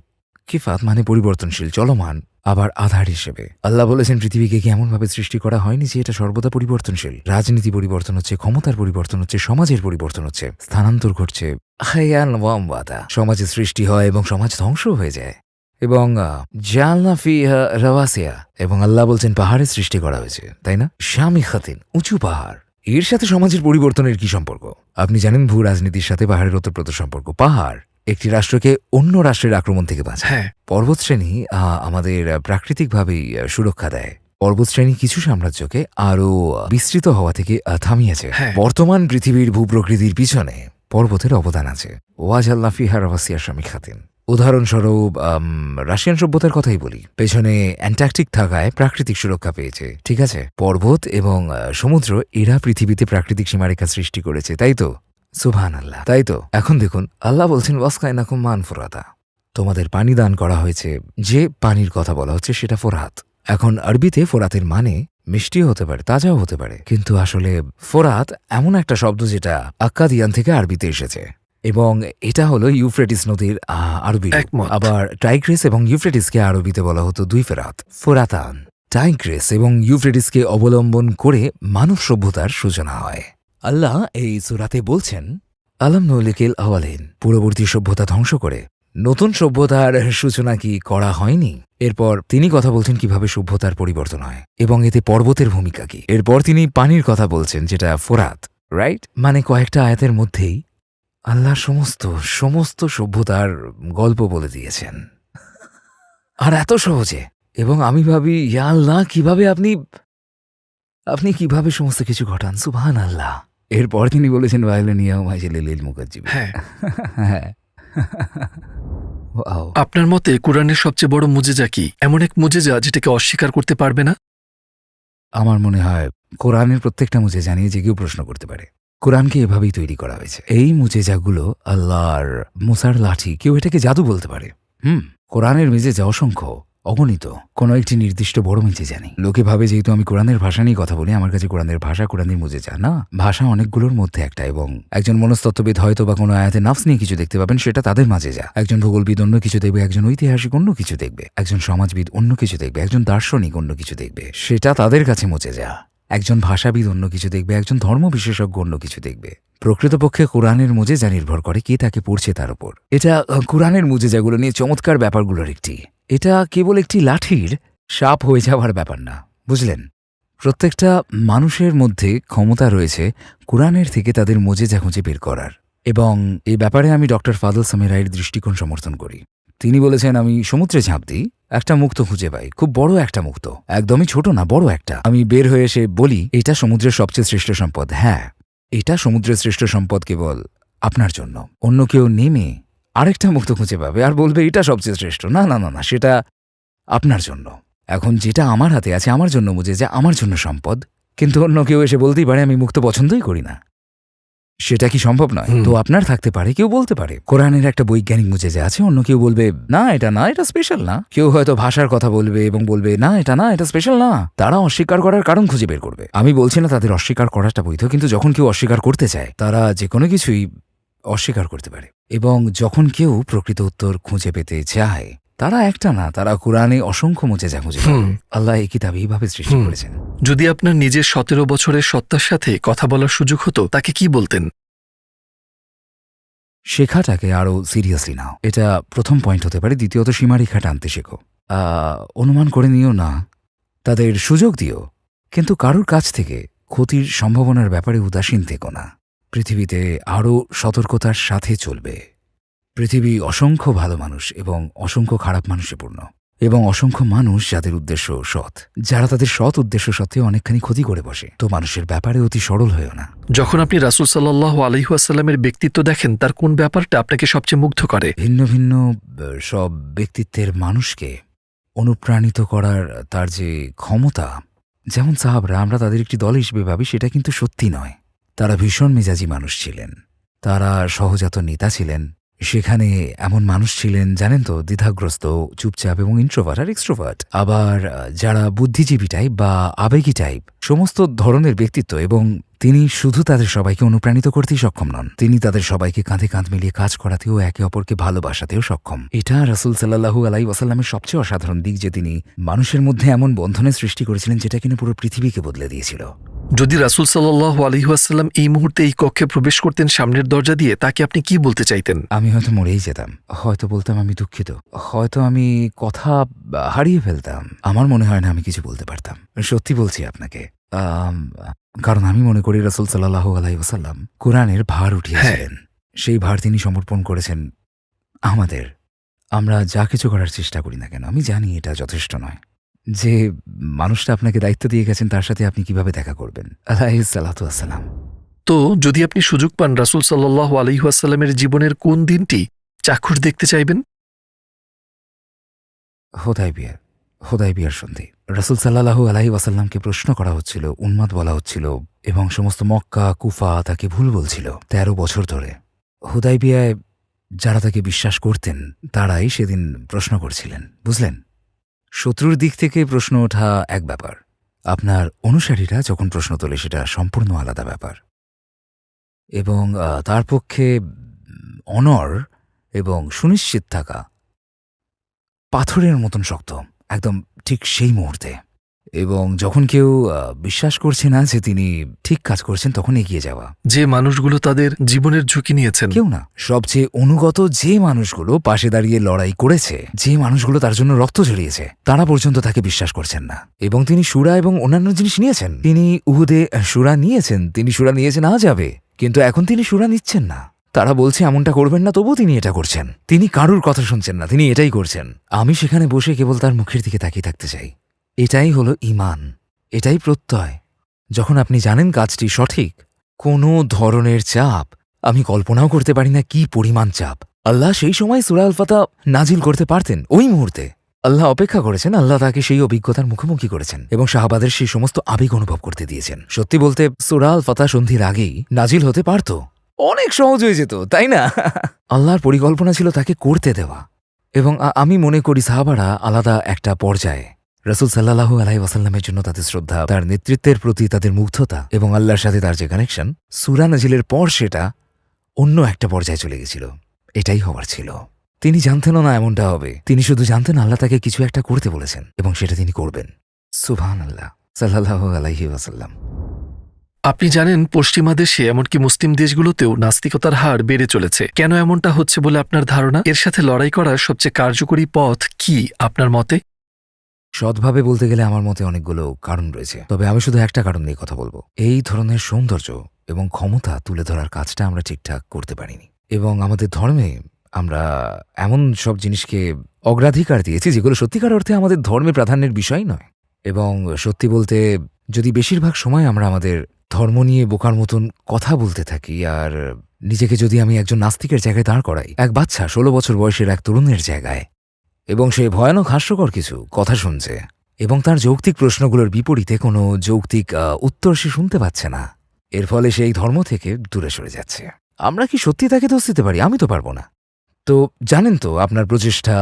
কিফাত মানে পরিবর্তনশীল, চলমান, আবার আধার হিসেবে। আল্লাহ বলেছেন পৃথিবীকে কি এমনভাবে সৃষ্টি করা হয়নি যে এটা সর্বদা পরিবর্তনশীল। রাজনীতি পরিবর্তন হচ্ছে, ক্ষমতার পরিবর্তন হচ্ছে, সমাজের পরিবর্তন হচ্ছে, স্থানান্তর ঘটছে। আহইয়ান ওয়া আমওয়াতা, সমাজের সৃষ্টি হয় এবং সমাজ ধ্বংস হয়ে যায়। এবং জালনা ফিহা রাওয়াসিয়া, এবং আল্লাহ বলছেন পাহাড়ের সৃষ্টি করা হয়েছে, তাই না? শামিখাতিন, উঁচু পাহাড়। এর সাথে সমাজের পরিবর্তনের কি সম্পর্ক? আপনি জানেন ভূ রাজনীতির সাথে পাহাড়ের ওতপ্রোত সম্পর্ক। পাহাড় একটি রাষ্ট্রকে অন্য রাষ্ট্রের আক্রমণ থেকে বাঁচায়। হ্যাঁ। পর্বতশ্রেণী আমাদের প্রাকৃতিকভাবেই সুরক্ষা দেয়। পর্বতশ্রেণী কিছু সাম্রাজ্যকে আরও বিস্তৃত হওয়া থেকে থামিয়েছে। হ্যাঁ। বর্তমান পৃথিবীর ভূপ্রকৃতির পিছনে পর্বতের অবদান আছে। ওয়াজআলনা ফিহা রাওয়াসিয়া শামিখাতিন, উদাহরণস্বরূপ রাশিয়ান সভ্যতার কথাই বলি, পেছনে অ্যান্টার্কটিক থাকায় প্রাকৃতিক সুরক্ষা পেয়েছে, ঠিক আছে? পর্বত এবং সমুদ্র এরা পৃথিবীতে প্রাকৃতিক সীমারেখা সৃষ্টি করেছে, তাই তো? সুবহানাল্লাহ, তাই তো? এখন দেখুন, আল্লাহ বলছেন ওয়াসকাইনাকুম মান ফুরাতা, তোমাদের পানি দান করা হয়েছে। যে পানির কথা বলা হচ্ছে সেটা ফোরাত। এখন আরবিতে ফোরাতের মানে মিষ্টিও হতে পারে, তাজাও হতে পারে, কিন্তু আসলে ফোরাত এমন একটা শব্দ যেটা আক্কাদিয়ান থেকে আরবিতে এসেছে, এবং এটা হলো ইউফ্রেটিস নদীর আরবি রূপ। একমত। আবার টাইগ্রিস এবং ইউফ্রেটিসকে আরবিতে বলা হতো দুই ফেরাত, ফোরাতান। টাইগ্রিস এবং ইউফ্রেটিসকে অবলম্বন করে মানব সভ্যতার সূচনা হয়। আল্লাহ এই সূরাতে বলছেন, আলাম নৌলিকিল আওয়ালিন, পূর্ববর্তী সভ্যতা ধ্বংস করে নতুন সভ্যতার সূচনা কি করা হয়নি? এরপর তিনি কথা বলছেন কিভাবে সভ্যতার পরিবর্তন হয় এবং এতে পর্বতের ভূমিকা কি। এরপর তিনি পানির কথা বলছেন, যেটা ফোরাত, রাইট? মানে কয়েকটা আয়াতের মধ্যেই আল্লাহ সমস্ত সমস্ত সভ্যতার গল্প বলে দিয়েছেন, আর এত সহজে। এবং আমি ভাবি, ইয়া আল্লাহ, কিভাবে আপনি কিভাবে সমস্ত কিছু ঘটান, সুবহানাল্লাহ। এরপর তিনি বলেছেন ভায়োলিনিয়া মাইজেলিল মুকাজ্জিব। হ্যাঁ, হ্যাঁ। ওয়াও। আপনার মতে কোরআনের সবচেয়ে বড় মুজেজা কি? এমন এক মুজেজা যেটাকে অস্বীকার করতে পারবে না? আমার মনে হয় কোরআনের প্রত্যেকটা মুজে জানিয়ে যে কেউ প্রশ্ন করতে পারে। কোরআনকে এভাবেই তৈরি করা হয়েছে। এই মুজেজাগুলো আল্লাহর মুসার লাঠি, কেউ এটাকে জাদু বলতে পারে। কোরআনের মেজেজা অসংখ্য, অগণিত। কোনো একটি নির্দিষ্ট বড় মেজে জানি। লোকে ভাবে যেহেতু আমি কোরআনের ভাষা নিয়ে কথা বলি, আমার কাছে কোরআনের ভাষা, কোরআনের মুজেজা না। ভাষা অনেকগুলোর মধ্যে একটা, এবং একজন মনস্তত্ত্ববিদ হয়তো বা কোনো আয়াতে নাফস নিয়ে কিছু দেখতে পাবেন, সেটা তাদের মাঝে যা। একজন ভূগোলবিদ অন্য কিছু দেখবে, একজন ঐতিহাসিক অন্য কিছু দেখবে, একজন সমাজবিদ অন্য কিছু দেখবে, একজন দার্শনিক অন্য কিছু দেখবে, সেটা তাদের কাছে মুজেজা। একজন ভাষাবিদ অন্য কিছু দেখবে, একজন ধর্ম বিশেষজ্ঞ অন্য কিছু দেখবে। প্রকৃতপক্ষে কোরআনের মুজেজা নির্ভর করে কে তাকে পড়ছে তার উপর। এটা কোরআনের মুজেজাগুলো নিয়ে চমৎকার ব্যাপারগুলোর একটি। এটা কেবল একটি লাঠির সাপ হয়ে যাওয়ার ব্যাপার না, বুঝলেন? প্রত্যেকটা মানুষের মধ্যে ক্ষমতা রয়েছে কোরআনের থেকে তাদের মুজেজা খুঁজে বের করার। এবং এই ব্যাপারে আমি ডক্টর ফাদল সামি রায়ের দৃষ্টিকোণ সমর্থন করি। তিনি বলেছেন, আমি সমুদ্রে ঝাঁপ দিই, একটা মুক্ত খুঁজে পাই, খুব বড় একটা মুক্ত, একদমই ছোট না, বড় একটা। আমি বের হয়ে এসে বলি, এটা সমুদ্রের সবচেয়ে শ্রেষ্ঠ সম্পদ। হ্যাঁ, এটা সমুদ্রের শ্রেষ্ঠ সম্পদ কেবল আপনার জন্য। অন্য কেউ নেমে আরেকটা মুক্ত খুঁজে পাবে আর বলবে এটা সবচেয়ে শ্রেষ্ঠ। না না না না, সেটা আপনার জন্য। এখন যেটা আমার হাতে আছে আমার জন্য মুজেজা, আমার জন্য সম্পদ, কিন্তু অন্য কেউ এসে বলতেই পারে আমি মুক্ত পছন্দই করি না। সেটা কি সম্ভব নয়? তো আপনার থাকতে পারে, কেউ বলতে পারে কোরআনের একটা বৈজ্ঞানিক মুজেজা আছে, অন্য কেউ বলবে না, এটা স্পেশাল না। কেউ হয়তো ভাষার কথা বলবে এবং বলবে না, এটা স্পেশাল না। তারা অস্বীকার করার কারণ খুঁজে বের করবে। আমি বলছি না তাদের অস্বীকার করাটা বৈধ, কিন্তু যখন কেউ অস্বীকার করতে চায়, তারা যে কোনো কিছুই অস্বীকার করতে পারে। এবং যখন কেউ প্রকৃত উত্তর খুঁজে পেতে চায়, তারা একটা না, তারা কোরআনে অসংখ্য মুজেজা খুঁজে পাবে। আল্লাহ এই কিতাব এইভাবে সৃষ্টি করেছেন। যদি আপনার নিজের 17 বছরের সত্তার সাথে কথা বলার সুযোগ হতো, তাকে কি বলতেন? শেখাটাকে আরও সিরিয়াসলি নাও, এটা প্রথম পয়েন্ট হতে পারে। দ্বিতীয়ত, সীমারেখা টানতে শেখো। অনুমান করে নিও না, তাদের সুযোগ দিও, কিন্তু কারোর কাছ থেকে ক্ষতির সম্ভাবনার ব্যাপারে উদাসীন থেকো না। পৃথিবীতে আরও সতর্কতার সাথে চলবে। পৃথিবী অসংখ্য ভালো মানুষ এবং অসংখ্য খারাপ মানুষে পূর্ণ, এবং অসংখ্য মানুষ যাদের উদ্দেশ্য সৎ, যারা তাদের সৎ উদ্দেশ্য সত্ত্বেও অনেকখানি ক্ষতি করে বসে। তো মানুষের ব্যাপারে অতি সরল হয়েও না। যখন আপনি রাসূল সাল্লাল্লাহু আলাইহি ওয়াসাল্লামের ব্যক্তিত্ব দেখেন, তার কোন ব্যাপারটা আপনাকে সবচেয়ে মুগ্ধ করে? ভিন্ন ভিন্ন সব ব্যক্তিত্বের মানুষকে অনুপ্রাণিত করার তার যে ক্ষমতা, যেমন সাহাবরা, আমরা তাদের একটি দল হিসেবে ভাবি, সেটা কিন্তু সত্যি নয়। তারা ভীষণ মেজাজি মানুষ ছিলেন, তারা সহজাত নেতা ছিলেন। সেখানে এমন মানুষ ছিলেন, জানেন তো, দ্বিধাগ্রস্ত, চুপচাপ এবং ইন্ট্রোভার্ট আর এক্সট্রোভার্ট। আবার যারা বুদ্ধিজীবী টাইপ বা আবেগী টাইপ, সমস্ত ধরনের ব্যক্তিত্ব। এবং তিনি শুধু তাদের সবাইকে অনুপ্রাণিত করতেই সক্ষম নন, তিনি তাদের সবাইকে কাঁধে কাঁধ মিলিয়ে কাজ করাতেও, একে অপরকে ভালোবাসাতেও সক্ষম। এটা রাসূল সাল্লাল্লাহু আলাইহি ওয়াসাল্লামের সবচেয়ে অসাধারণ দিক, যে তিনি মানুষের মধ্যে এমন বন্ধনের সৃষ্টি করেছিলেন যেটা কিনা পুরো পৃথিবীকে বদলে দিয়েছিল। যদি রাসূল সাল্লাল্লাহু আলাইহি ওয়াসাল্লাম এই মুহূর্তে এই কক্ষে প্রবেশ করতেন সামনের দরজা দিয়ে, তাকে আপনি কি বলতে চাইতেন? আমি হয়তো মরেই যেতাম, হয়তো বলতাম আমি দুঃখিত, হয়তো আমি কথা হারিয়ে ফেলতাম। আমার মনে হয় না আমি কিছু বলতে পারতাম, সত্যি বলছি আপনাকে। কারণ আমি মনে করি রাসূল সাল্লাল্লাহু আলাইহি ওয়াসাল্লাম কোরআনের ভার উঠিয়েছিলেন। সেই ভার তিনি সমর্পণ করেছেন আমাদের। আমরা যা কিছু করার চেষ্টা করি না কেন, আমি জানি এটা যথেষ্ট নয়। যে মানুষটা আপনাকে দায়িত্ব দিয়ে গেছেন, তার সাথে আপনি কিভাবে দেখা করবেন? আলাইহিস সালাতু ওয়াসসালাম। তো যদি আপনি সুযোগ পান, রাসূল সাল্লাল্লাহু আলাইহি ওয়াসাল্লামের জীবনের কোন দিনটি চাক্ষুষ দেখতে চাইবেন? হোদাইবিয়ার সন্ধি। রাসূল সাল্লাল্লাহু আলাইহি ওয়াসাল্লামকে প্রশ্ন করা হচ্ছিল, উন্মাদ বলা হচ্ছিল এবং সমস্ত মক্কা কুফা তাকে ভুল বলছিল ১৩ বছর ধরে। হুদাইবিয়ায় যারা তাকে বিশ্বাস করতেন তারাই সেদিন প্রশ্ন করছিলেন, বুঝলেন? শত্রুর দিক থেকে প্রশ্ন ওঠা এক ব্যাপার, আপনার অনুসারীরা যখন প্রশ্ন তোলে সেটা সম্পূর্ণ আলাদা ব্যাপার। এবং তার পক্ষে অনর এবং সুনিশ্চিত থাকা পাথরের মতন শক্ত, একদম ঠিক সেই মুহূর্তে। এবং যখন কেউ বিশ্বাস করছে না যে তিনি ঠিক কাজ করছেন, তখন এগিয়ে যাওয়া। যে মানুষগুলো তাদের জীবনের ঝুঁকি নিয়েছেন, কেউ না, সবচেয়ে অনুগত যে মানুষগুলো পাশে দাঁড়িয়ে লড়াই করেছে, যে মানুষগুলো তার জন্য রক্ত ঝরিয়েছে, তারা পর্যন্ত তাকে বিশ্বাস করছেন না। এবং তিনি সূরা এবং অন্যান্য জিনিস নিয়েছেন, তিনি উহুদে সূরা নিয়েছেন, তিনি সূরা নিয়েছেন আযাবে, কিন্তু এখন তিনি সূরা নিচ্ছেন না। তারা বলছে এমনটা করবেন না, তবুও তিনি এটা করছেন। তিনি কারুর কথা শুনছেন না, তিনি এটাই করছেন। আমি সেখানে বসে কেবল তার মুখের দিকে তাকিয়ে থাকতে চাই। এটাই হলো ঈমান, এটাই প্রত্যয়। যখন আপনি জানেন কাজটি সঠিক, কোনো ধরনের চাপ আমি কল্পনাও করতে পারি না কি পরিমাণ চাপ। আল্লাহ সেই সময় সূরা আল ফাতহ নাজিল করতে পারতেন ওই মুহূর্তে। আল্লাহ অপেক্ষা করেছেন, আল্লাহ তাকে সেই অভিজ্ঞতার মুখোমুখি করেছেন এবং সাহাবাদের সেই সমস্ত আবেগ অনুভব করতে দিয়েছেন। সত্যি বলতে সূরা আল ফাতহ সন্ধির আগেই নাজিল হতে পারত, অনেক সহজ হয়ে যেত, তাই না? আল্লাহর পরিকল্পনা ছিল তাকে করতে দেওয়া। এবং আমি মনে করি সাহাবারা আলাদা একটা পর্যায়ে, রাসূল সাল্লাল্লাহু আলাইহি ওয়াসাল্লামের জন্য তাদের শ্রদ্ধা, তার নেতৃত্বের প্রতি তাদের মুগ্ধতা এবং আল্লাহর সাথে তার যে কানেকশন, সূরা নাজিলের পর সেটা অন্য একটা পর্যায়ে চলে গেছিল। এটাই হওয়ার ছিল। তিনি জানতেনও না এমনটা হবে। তিনি শুধু জানতেন আল্লাহ তাকে কিছু একটা করতে বলেছেন এবং সেটা তিনি করবেন। সুবহানাল্লাহ, সাল্লাল্লাহু আলাইহি ওয়াসাল্লাম। আপনি জানেন পশ্চিমা দেশে এমনকি মুসলিম দেশগুলোতেও নাস্তিকতার হার বেড়ে চলেছে। কেন এমনটা হচ্ছে বলে আপনার ধারণা? এর সাথে লড়াই করার সবচেয়ে কার্যকরী পথ কি আপনার মতে? সৎভাবে বলতে গেলে আমার মতে অনেকগুলো কারণ রয়েছে, তবে আমি শুধু একটা কারণ নিয়ে কথা বলবো। এই ধরনের সৌন্দর্য এবং ক্ষমতা তুলে ধরার কাজটা আমরা ঠিকঠাক করতে পারিনি। এবং আমাদের ধর্মে আমরা এমন সব জিনিসকে অগ্রাধিকার দিয়েছি যেগুলো সত্যিকার অর্থে আমাদের ধর্মে প্রাধান্যের বিষয় নয়। এবং সত্যি বলতে, যদি বেশিরভাগ সময় আমরা আমাদের ধর্ম নিয়ে বোকার মতন কথা বলতে থাকি, আর নিজেকে যদি আমি একজন নাস্তিকের জায়গায় দাঁড় করাই, এক বাচ্চা ১৬ বছর বয়সের এক তরুণের জায়গায়, এবং সে ভয়ানক হাস্যকর কিছু কথা শুনছে এবং তার যৌক্তিক প্রশ্নগুলোর বিপরীতে কোনো যৌক্তিক উত্তর সে শুনতে পাচ্ছে না, এর ফলে সে এই ধর্ম থেকে দূরে সরে যাচ্ছে। আমরা কি সত্যি তাকে দোষ দিতে পারি? আমি তো পারবো না। তো জানেন তো, আপনার প্রচেষ্টা,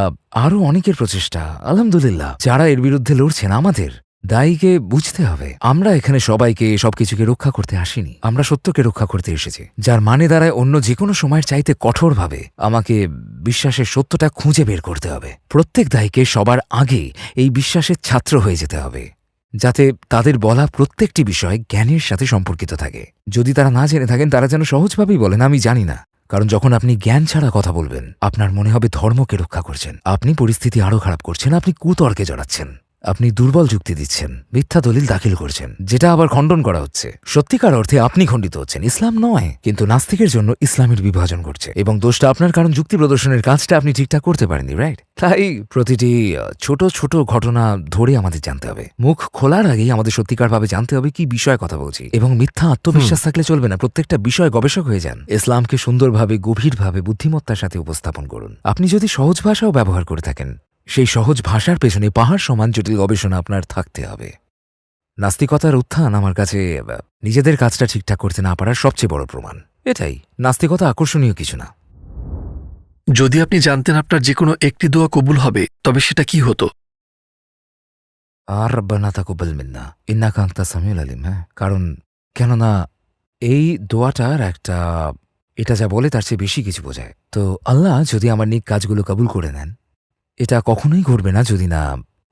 আরও অনেকের প্রচেষ্টা, আলহামদুলিল্লাহ, যারা এর বিরুদ্ধে লড়ছেন, আমাদের দায়ীকে বুঝতে হবে। আমরা এখানে সবাইকে সবকিছুকে রক্ষা করতে আসিনি, আমরা সত্যকে রক্ষা করতে এসেছি, যার মানে দাঁড়ায় অন্য যে কোনো সময়ের চাইতে কঠোরভাবে আমাকে বিশ্বাসের সত্যটা খুঁজে বের করতে হবে। প্রত্যেক দায়ীকে সবার আগে এই বিশ্বাসের ছাত্র হয়ে যেতে হবে, যাতে তাদের বলা প্রত্যেকটি বিষয় জ্ঞানের সাথে সম্পর্কিত থাকে। যদি তারা না জেনে থাকেন, তারা যেন সহজভাবেই বলেন আমি জানি না। কারণ যখন আপনি জ্ঞান ছাড়া কথা বলবেন, আপনার মনে হবে ধর্মকে রক্ষা করছেন, আপনি পরিস্থিতি আরও খারাপ করছেন, আপনি কুতর্কে জড়াচ্ছেন, আপনি দুর্বল যুক্তি দিচ্ছেন, মিথ্যা দলিল দাখিল করছেন, যেটা আবার খণ্ডন করা হচ্ছে। সত্যিকার অর্থে আপনি খণ্ডিত হচ্ছেন, ইসলাম নয়। কিন্তু নাস্তিকের জন্য ইসলামের বিভাজন ঘটছে এবং দোষটা আপনার, কারণ যুক্তি প্রদর্শনের কাজটা আপনি ঠিকঠাক করতে পারেননি, রাইট? তাই প্রতিটি ছোট ছোট ঘটনা ধরে আমাদের জানতে হবে। মুখ খোলার আগেই আমাদের সত্যিকারভাবে জানতে হবে কি বিষয়ে কথা বলছি। এবং মিথ্যা আত্মবিশ্বাস থাকলে চলবে না। প্রত্যেকটা বিষয় গবেষক হয়ে যান। ইসলামকে সুন্দরভাবে, গভীরভাবে, বুদ্ধিমত্তার সাথে উপস্থাপন করুন। আপনি যদি সহজ ভাষাও ব্যবহার করে থাকেন, সেই সহজ ভাষার পেছনে পাহাড় সমান জটিল গবেষণা আপনার থাকতে হবে। নাস্তিকতার উত্থান আমার কাছে নিজেদের কাজটা ঠিকঠাক করতে না পারার সবচেয়ে বড় প্রমাণ। এটাই, নাস্তিকতা আকর্ষণীয় কিছু না। যদি আপনি জানতেন আপনার যে কোনো একটি দোয়া কবুল হবে, তবে সেটা কি হতো? আর রব্বানা তাকাব্বাল মিন্না ইন্নাকা আনতাস সামিউল আলিম। হ্যাঁ, কারণ কেননা এই দোয়াটার একটা, এটা যা বলে তার চেয়ে বেশি কিছু বোঝায়। তো আল্লাহ যদি আমার নেক কাজগুলো কবুল করে নেন, এটা কখনোই ঘটবে না যদি না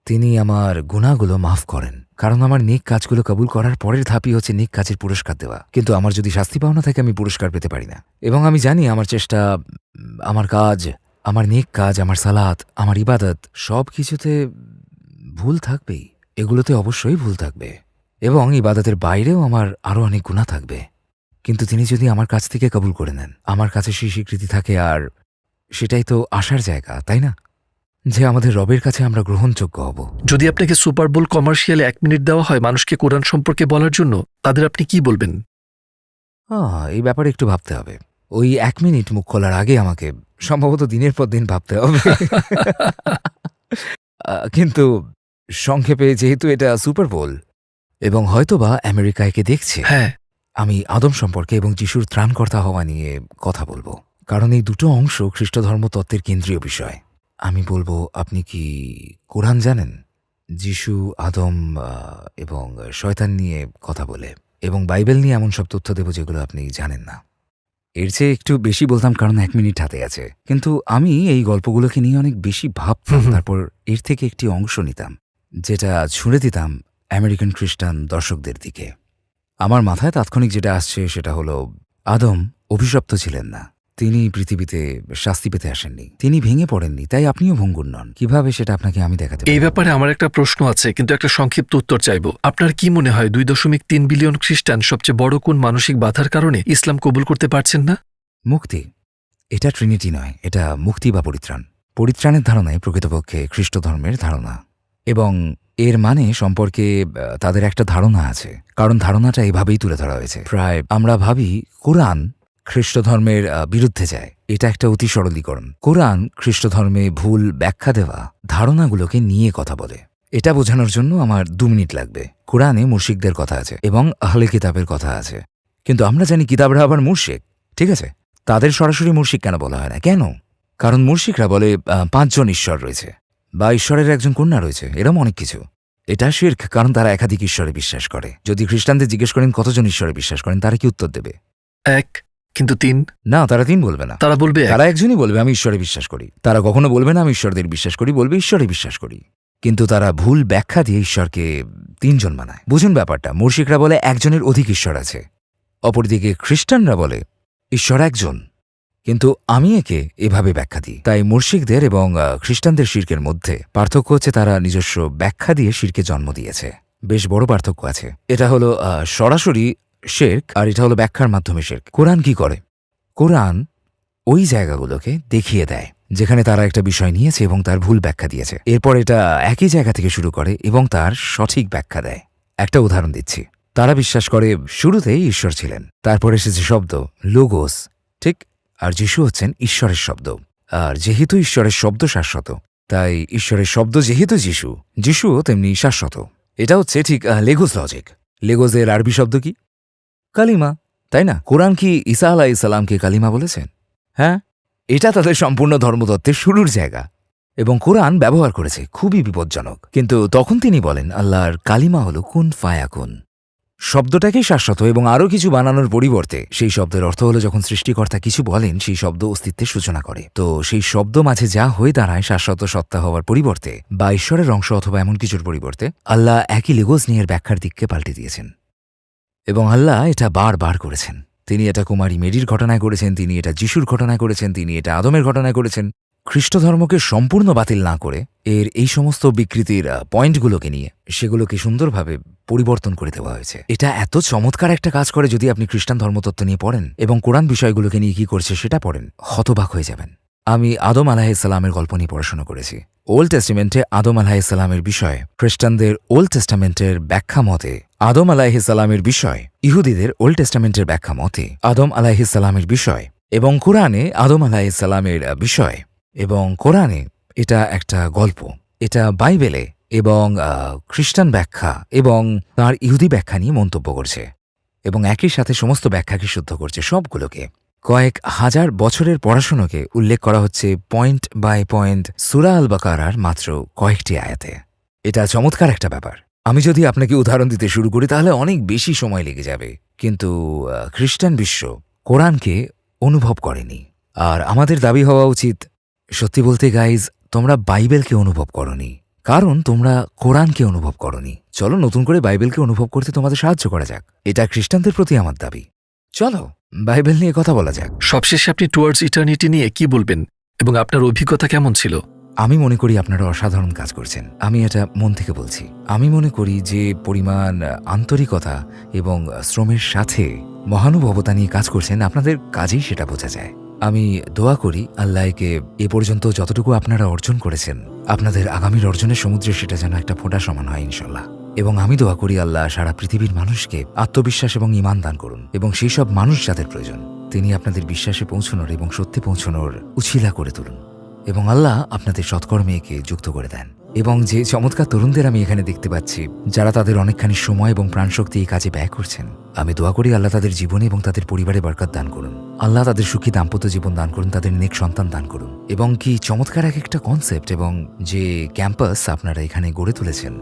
তিনি আমার গুনাহগুলো মাফ করেন। কারণ আমার নেক কাজগুলো কবুল করার পরের ধাপই হচ্ছে নেক কাজের পুরস্কার দেওয়া। কিন্তু আমার যদি শাস্তি পাওনা থাকে, আমি পুরস্কার পেতে পারি না। এবং আমি জানি আমার চেষ্টা, আমার কাজ, আমার নেক কাজ, আমার সালাত, আমার ইবাদত, সব কিছুতে ভুল থাকবেই। এগুলোতে অবশ্যই ভুল থাকবে এবং ইবাদতের বাইরেও আমার আরও অনেক গুনাহ থাকবে। কিন্তু তিনি যদি আমার কাছ থেকে কবুল করে নেন, আমার কাছে সেই স্বীকৃতি থাকে, আর সেটাই তো আসার জায়গা, তাই না? যে আমাদের রবের কাছে আমরা গ্রহণযোগ্য হব। যদি আপনাকে সুপার বোল কমার্শিয়ালে 1 মিনিট দেওয়া হয় মানুষকে কোরআন সম্পর্কে বলার জন্য, তাদের আপনি কি বলবেন? এই ব্যাপারে একটু ভাবতে হবে। ওই 1 মিনিট মুখ খোলার আগে আমাকে সম্ভবত দিনের পর দিন ভাবতে হবে। কিন্তু সংক্ষেপে যেহেতু এটা সুপার বোল এবং হয়তোবা আমেরিকা একে দেখছে, হ্যাঁ, আমি আদম সম্পর্কে এবং যিশুর ত্রাণকর্তা হওয়া নিয়ে কথা বলবো, কারণ এই দুটো অংশ খ্রিস্ট ধর্মতত্ত্বের কেন্দ্রীয় বিষয়। আমি বলবো, আপনি কি কোরআন জানেন? যিশু, আদম এবং শয়তান নিয়ে কথা বলে, এবং বাইবেল নিয়ে এমন সব তথ্য দেব যেগুলো আপনি জানেন না। এর চেয়ে একটু বেশি বলতাম, কারণ 1 মিনিট হাতে আছে, কিন্তু আমি এই গল্পগুলোকে নিয়ে অনেক বেশি ভাবতাম, তারপর এর থেকে একটি অংশ নিতাম যেটা ছুঁড়ে দিতাম আমেরিকান খ্রিস্টান দর্শকদের দিকে। আমার মাথায় তাৎক্ষণিক যেটা আসছে সেটা হলো, আদম অভিশপ্ত ছিলেন না, তিনি পৃথিবীতে শাস্তি পেতে আসেননি, তিনি ভেঙে পড়েননি, তাই আপনিও ভঙ্গুর নন। কিভাবে সেটা আপনাকে আমি দেখাতে এই পারি। ব্যাপারে আমার একটা প্রশ্ন আছে, কিন্তু একটা সংক্ষিপ্ত উত্তর চাইবো। আপনার কি মনে হয় 2.3 বিলিয়ন খ্রিস্টান সবচেয়ে বড় কোন মানসিক বাধার কারণে ইসলাম কবুল করতে পারছেন না? মুক্তি। এটা ট্রিনিটি নয়, এটা মুক্তি বা পরিত্রাণ। পরিত্রাণের ধারণাই প্রকৃতপক্ষে খ্রিস্ট ধর্মের ধারণা, এবং এর মানে সম্পর্কে তাদের একটা ধারণা আছে, কারণ ধারণাটা এভাবেই তুলে ধরা হয়েছে। প্রায় আমরা ভাবি কোরআন খ্রিস্ট ধর্মের বিরুদ্ধে যায়, এটা একটা অতি সরলীকরণ। কোরআন খ্রিস্ট ধর্মে ভুল ব্যাখ্যা দেওয়া ধারণাগুলোকে নিয়ে কথা বলে। এটা বোঝানোর জন্য আমার 2 মিনিট লাগবে। কোরআনে মুশরিকদের কথা আছে এবং আহলে কিতাবের কথা আছে, কিন্তু আমরা জানি কিতাবরা আবার মুশরিক, ঠিক আছে? তাদের সরাসরি মুশরিক কেন বলা হয় না? কেন? কারণ মুশরিকরা বলে 5 জন ঈশ্বর রয়েছে, বা ঈশ্বরের একজন কন্যা রয়েছে, এরম অনেক কিছু। এটা শিরক, কারণ তারা একাধিক ঈশ্বরে বিশ্বাস করে। যদি খ্রিস্টানদের জিজ্ঞেস করেন কতজন ঈশ্বরে বিশ্বাস করেন, তারা কি উত্তর দেবে? 1, কিন্তু 3? না, তারা 3 বলবে না, তারা বলবে 1। তারা একজনই বলবে আমি ঈশ্বরে বিশ্বাস করি। তারা কখনো বলবে না আমি ঈশ্বরদের বিশ্বাস করি, বলবে ঈশ্বরে বিশ্বাস করি। কিন্তু তারা ভুল ব্যাখ্যা দিয়ে ঈশ্বরকে 3 জন বানায়। বুঝুন ব্যাপারটা, মুশরিকরা বলে একজনের অধিক ঈশ্বর আছে, অপরদিকে খ্রিস্টানরা বলে ঈশ্বর একজন। কিন্তু আমি একে এভাবে ব্যাখ্যা দিই। তাই মুশরিকদের এবং খ্রিস্টানদের শিরকের মধ্যে পার্থক্য হচ্ছে তারা নিজস্ব ব্যাখ্যা দিয়ে শিরকে জন্ম দিয়েছে। বেশ বড় পার্থক্য আছে। এটা হলো সরাসরি শিরক, আর এটা হলো ব্যাখ্যার মাধ্যমে শিরক। কোরআন কি করে? কোরআন ওই জায়গাগুলোকে দেখিয়ে দেয় যেখানে তারা একটা বিষয় নিয়েছে এবং তার ভুল ব্যাখ্যা দিয়েছে, এরপর এটা একই জায়গা থেকে শুরু করে এবং তার সঠিক ব্যাখ্যা দেয়। একটা উদাহরণ দিচ্ছি। তারা বিশ্বাস করে শুরুতেই ঈশ্বর ছিলেন, তারপর এসেছে শব্দ লোগোস, ঠিক? আর যিশু হচ্ছেন ঈশ্বরের শব্দ। আর যেহেতু ঈশ্বরের শব্দ শাশ্বত, তাই ঈশ্বরের শব্দ যেহেতু যিশুও তেমনি শাশ্বত। এটা হচ্ছে ঠিক লেগোস লজিক। লেগোসের আরবি শব্দ কি? কালিমা, তাই না? কোরআন কি ঈসা আলাইহিস সালামকে কালিমা বলেছেন? হ্যাঁ, এটা তাদের সম্পূর্ণ ধর্মতত্ত্বের শুরুর জায়গা, এবং কোরআন ব্যবহার করেছে খুবই বিপজ্জনক। কিন্তু তখন তিনি বলেন আল্লাহর কালিমা হল কুন ফায়াকুন। শব্দটাকেই শাশ্বত, এবং আরও কিছু বানানোর পরিবর্তে সেই শব্দের অর্থ হলো যখন সৃষ্টিকর্তা কিছু বলেন সেই শব্দ অস্তিত্বের সূচনা করে। তো সেই শব্দ মাঝে যা হয়ে দাঁড়ায় শাশ্বত সত্তা হওয়ার পরিবর্তে বা ঈশ্বরের অংশ অথবা এমন কিছুর পরিবর্তে, আল্লাহ একই লেগোস নিয়ে ব্যাখ্যার দিককে পাল্টে দিয়েছেন, এবং আল্লাহ এটা বারবার করেছেন। তিনি এটা কুমারী মেরির ঘটনায় করেছেন, তিনি এটা যিশুর ঘটনায় করেছেন, তিনি এটা আদমের ঘটনায় করেছেন। খ্রিস্ট ধর্মকে সম্পূর্ণ বাতিল না করে এর এই সমস্ত বিকৃতির পয়েন্টগুলোকে নিয়ে সেগুলোকে সুন্দরভাবে পরিবর্তন করে দেওয়া হয়েছে। এটা এত চমৎকার একটা কাজ করে, যদি আপনি খ্রিস্টান ধর্মতত্ত্ব নিয়ে পড়েন এবং কোরআন বিষয়গুলোকে নিয়ে কি করছে সেটা পড়েন, হতবাক হয়ে যাবেন। আমি আদম আলাইহিসসালামের গল্প নিয়ে পড়াশোনা করেছি। ওল্ড টেস্টামেন্টে আদম আলাইহিসসালামের বিষয়ে খ্রিস্টানদের ওল্ড টেস্টামেন্টের ব্যাখ্যা মতে আদম আলাইহিসসালামের বিষয়, ইহুদিদের ওল্ড টেস্টামেন্টের ব্যাখ্যা মতে আদম আলাইহিসসালামের বিষয়, এবং কোরআনে আদম আলাইহিসসালামের বিষয়। এবং কোরআনে এটা একটা গল্প, এটা বাইবেলে এবং খ্রিস্টান ব্যাখ্যা এবং তার ইহুদি ব্যাখ্যা নিয়ে মন্তব্য করছে, এবং একই সাথে সমস্ত ব্যাখ্যাকে শুদ্ধ করছে, সবগুলোকে। কয়েক হাজার বছরের পড়াশোনাকে উল্লেখ করা হচ্ছে পয়েন্ট বাই পয়েন্ট সূরা আল বাকারার মাত্র কয়েকটি আয়াতে। এটা চমৎকার একটা ব্যাপার। আমি যদি আপনাকে উদাহরণ দিতে শুরু করি তাহলে অনেক বেশি সময় লেগে যাবে, কিন্তু খ্রিস্টান বিশ্ব কোরআনকে অনুভব করেনি। আর আমাদের দাবি হওয়া উচিত, সত্যি বলতে গাইজ, তোমরা বাইবেলকে অনুভব করনি, কারণ তোমরা কোরআনকে অনুভব করনি। চলো নতুন করে বাইবেলকে অনুভব করতে তোমাদের সাহায্য করা যাক। এটা খ্রিস্টানদের প্রতি আমার দাবি। চলো বাইবেল নিয়ে কথা বলা যাক। সবশেষে আপনি টুয়ার্ডস ইটার্নিটি নিয়ে কি বলবেন, এবং আপনার অভিজ্ঞতা কেমন ছিল? আমি মনে করি আপনারা অসাধারণ কাজ করছেন। আমি এটা মন থেকে বলছি। আমি মনে করি যে পরিমাণ আন্তরিকতা এবং শ্রমের সাথে মহানুভবতা নিয়ে কাজ করছেন, আপনাদের কাজেই সেটা বোঝা যায়। আমি দোয়া করি আল্লাহকে এ পর্যন্ত যতটুকু আপনারা অর্জন করেছেন, আপনাদের আগামীর অর্জনের সমুদ্রে সেটা যেন একটা ফোঁটা সমান হয় ইনশাল্লাহ। এবং আমি দোয়া করি আল্লাহ সারা পৃথিবীর মানুষকে আত্মবিশ্বাস এবং ঈমান দান করুন, এবং সেই সব মানুষ যাদের প্রয়োজন তিনি আপনাদের বিশ্বাসে পৌঁছানোর এবং সত্যি পৌঁছানোর উছিলা করে তুলুন, এবং আল্লাহ আপনাদের সৎকর্মে একে যুক্ত করে দেন। এবং যে চমৎকার তরুণদের আমি এখানে দেখতে পাচ্ছি, যারা তাদের অনেকখানি সময় এবং প্রাণশক্তি এই কাজে ব্যয় করছেন, আমি দোয়া করি আল্লাহ তাদের জীবনে এবং তাদের পরিবারে বরকত দান করুন। আল্লাহ তাদের সুখী দাম্পত্য জীবন দান করুন, তাদের নেক সন্তান দান করুন। এবং কি চমৎকার এক একটা কনসেপ্ট, এবং যে ক্যাম্পাস আপনারা এখানে গড়ে তুলেছেন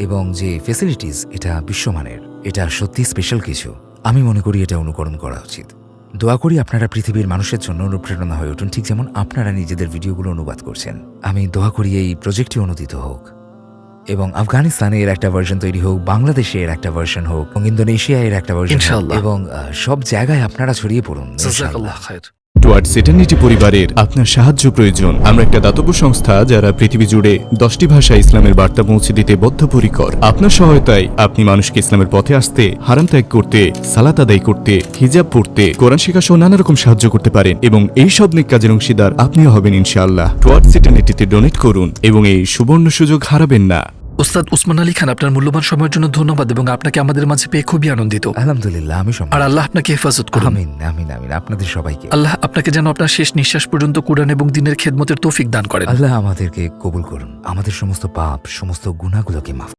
এবং যে ফেসিলিটিস, এটা বিশ্বমানের, এটা সত্যি স্পেশাল কিছু। আমি মনে করি এটা অনুকরণ করা উচিত। দোয়া করি আপনারা পৃথিবীর মানুষের জন্য অনুপ্রেরণা হয়ে উঠুন, ঠিক যেমন আপনারা নিজেদের ভিডিওগুলো অনুবাদ করছেন। আমি দোয়া করি এই প্রজেক্টটি অনুদিত হোক এবং আফগানিস্তানে এর একটা ভার্সন তৈরি হোক, বাংলাদেশে এর একটা ভার্সন হোক, এবং ইন্দোনেশিয়া এর একটা ভার্সন হোক, ইনশাআল্লাহ। এবং সব জায়গায় আপনারা ছড়িয়ে পড়ুন। জাযাকাল্লাহ খায়ের। টুয়ার্ডস ইটারনিটি পরিবারের আপনার সাহায্য প্রয়োজন। আমরা একটা দাতব্য সংস্থা যারা পৃথিবী জুড়ে 10টি ভাষায় ইসলামের বার্তা পৌঁছে দিতে বদ্ধপরিকর। আপনার সহায়তায় আপনি মানুষকে ইসলামের পথে আসতে, হারাম ত্যাগ করতে, সালাত আদায় করতে, হিজাব পড়তে, কোরআন শেখা সহ নানা রকম সাহায্য করতে পারেন এবং এই সব নেক কাজের অংশীদার আপনিও হবেন ইনশাআল্লাহ। টুয়ার্ডস ইটারনিটিতে ডোনেট করুন এবং এই সুবর্ণ সুযোগ হারাবেন না। ওস্তাদ উসমান আলী খান, আপনার মূল্যবান সময়ের জন্য ধন্যবাদ এবং আপনাকে আমাদের মাঝে পেয়ে খুবই আনন্দিত। আলহামদুলিল্লাহ, আমি আর আল্লাহ আপনাকে হেফাজত করুন। আমিন আমিন আমিন। আপনাদের সবাইকে আল্লাহ আপনাকে যেন আপনার শেষ নিঃশ্বাস পর্যন্ত কুরআন এবং দ্বীনের খেদমতের তৌফিক দান করেন। আল্লাহ আমাদেরকে কবুল করুন, আমাদের সমস্ত পাপ, সমস্ত গুনাহগুলোকে মাফ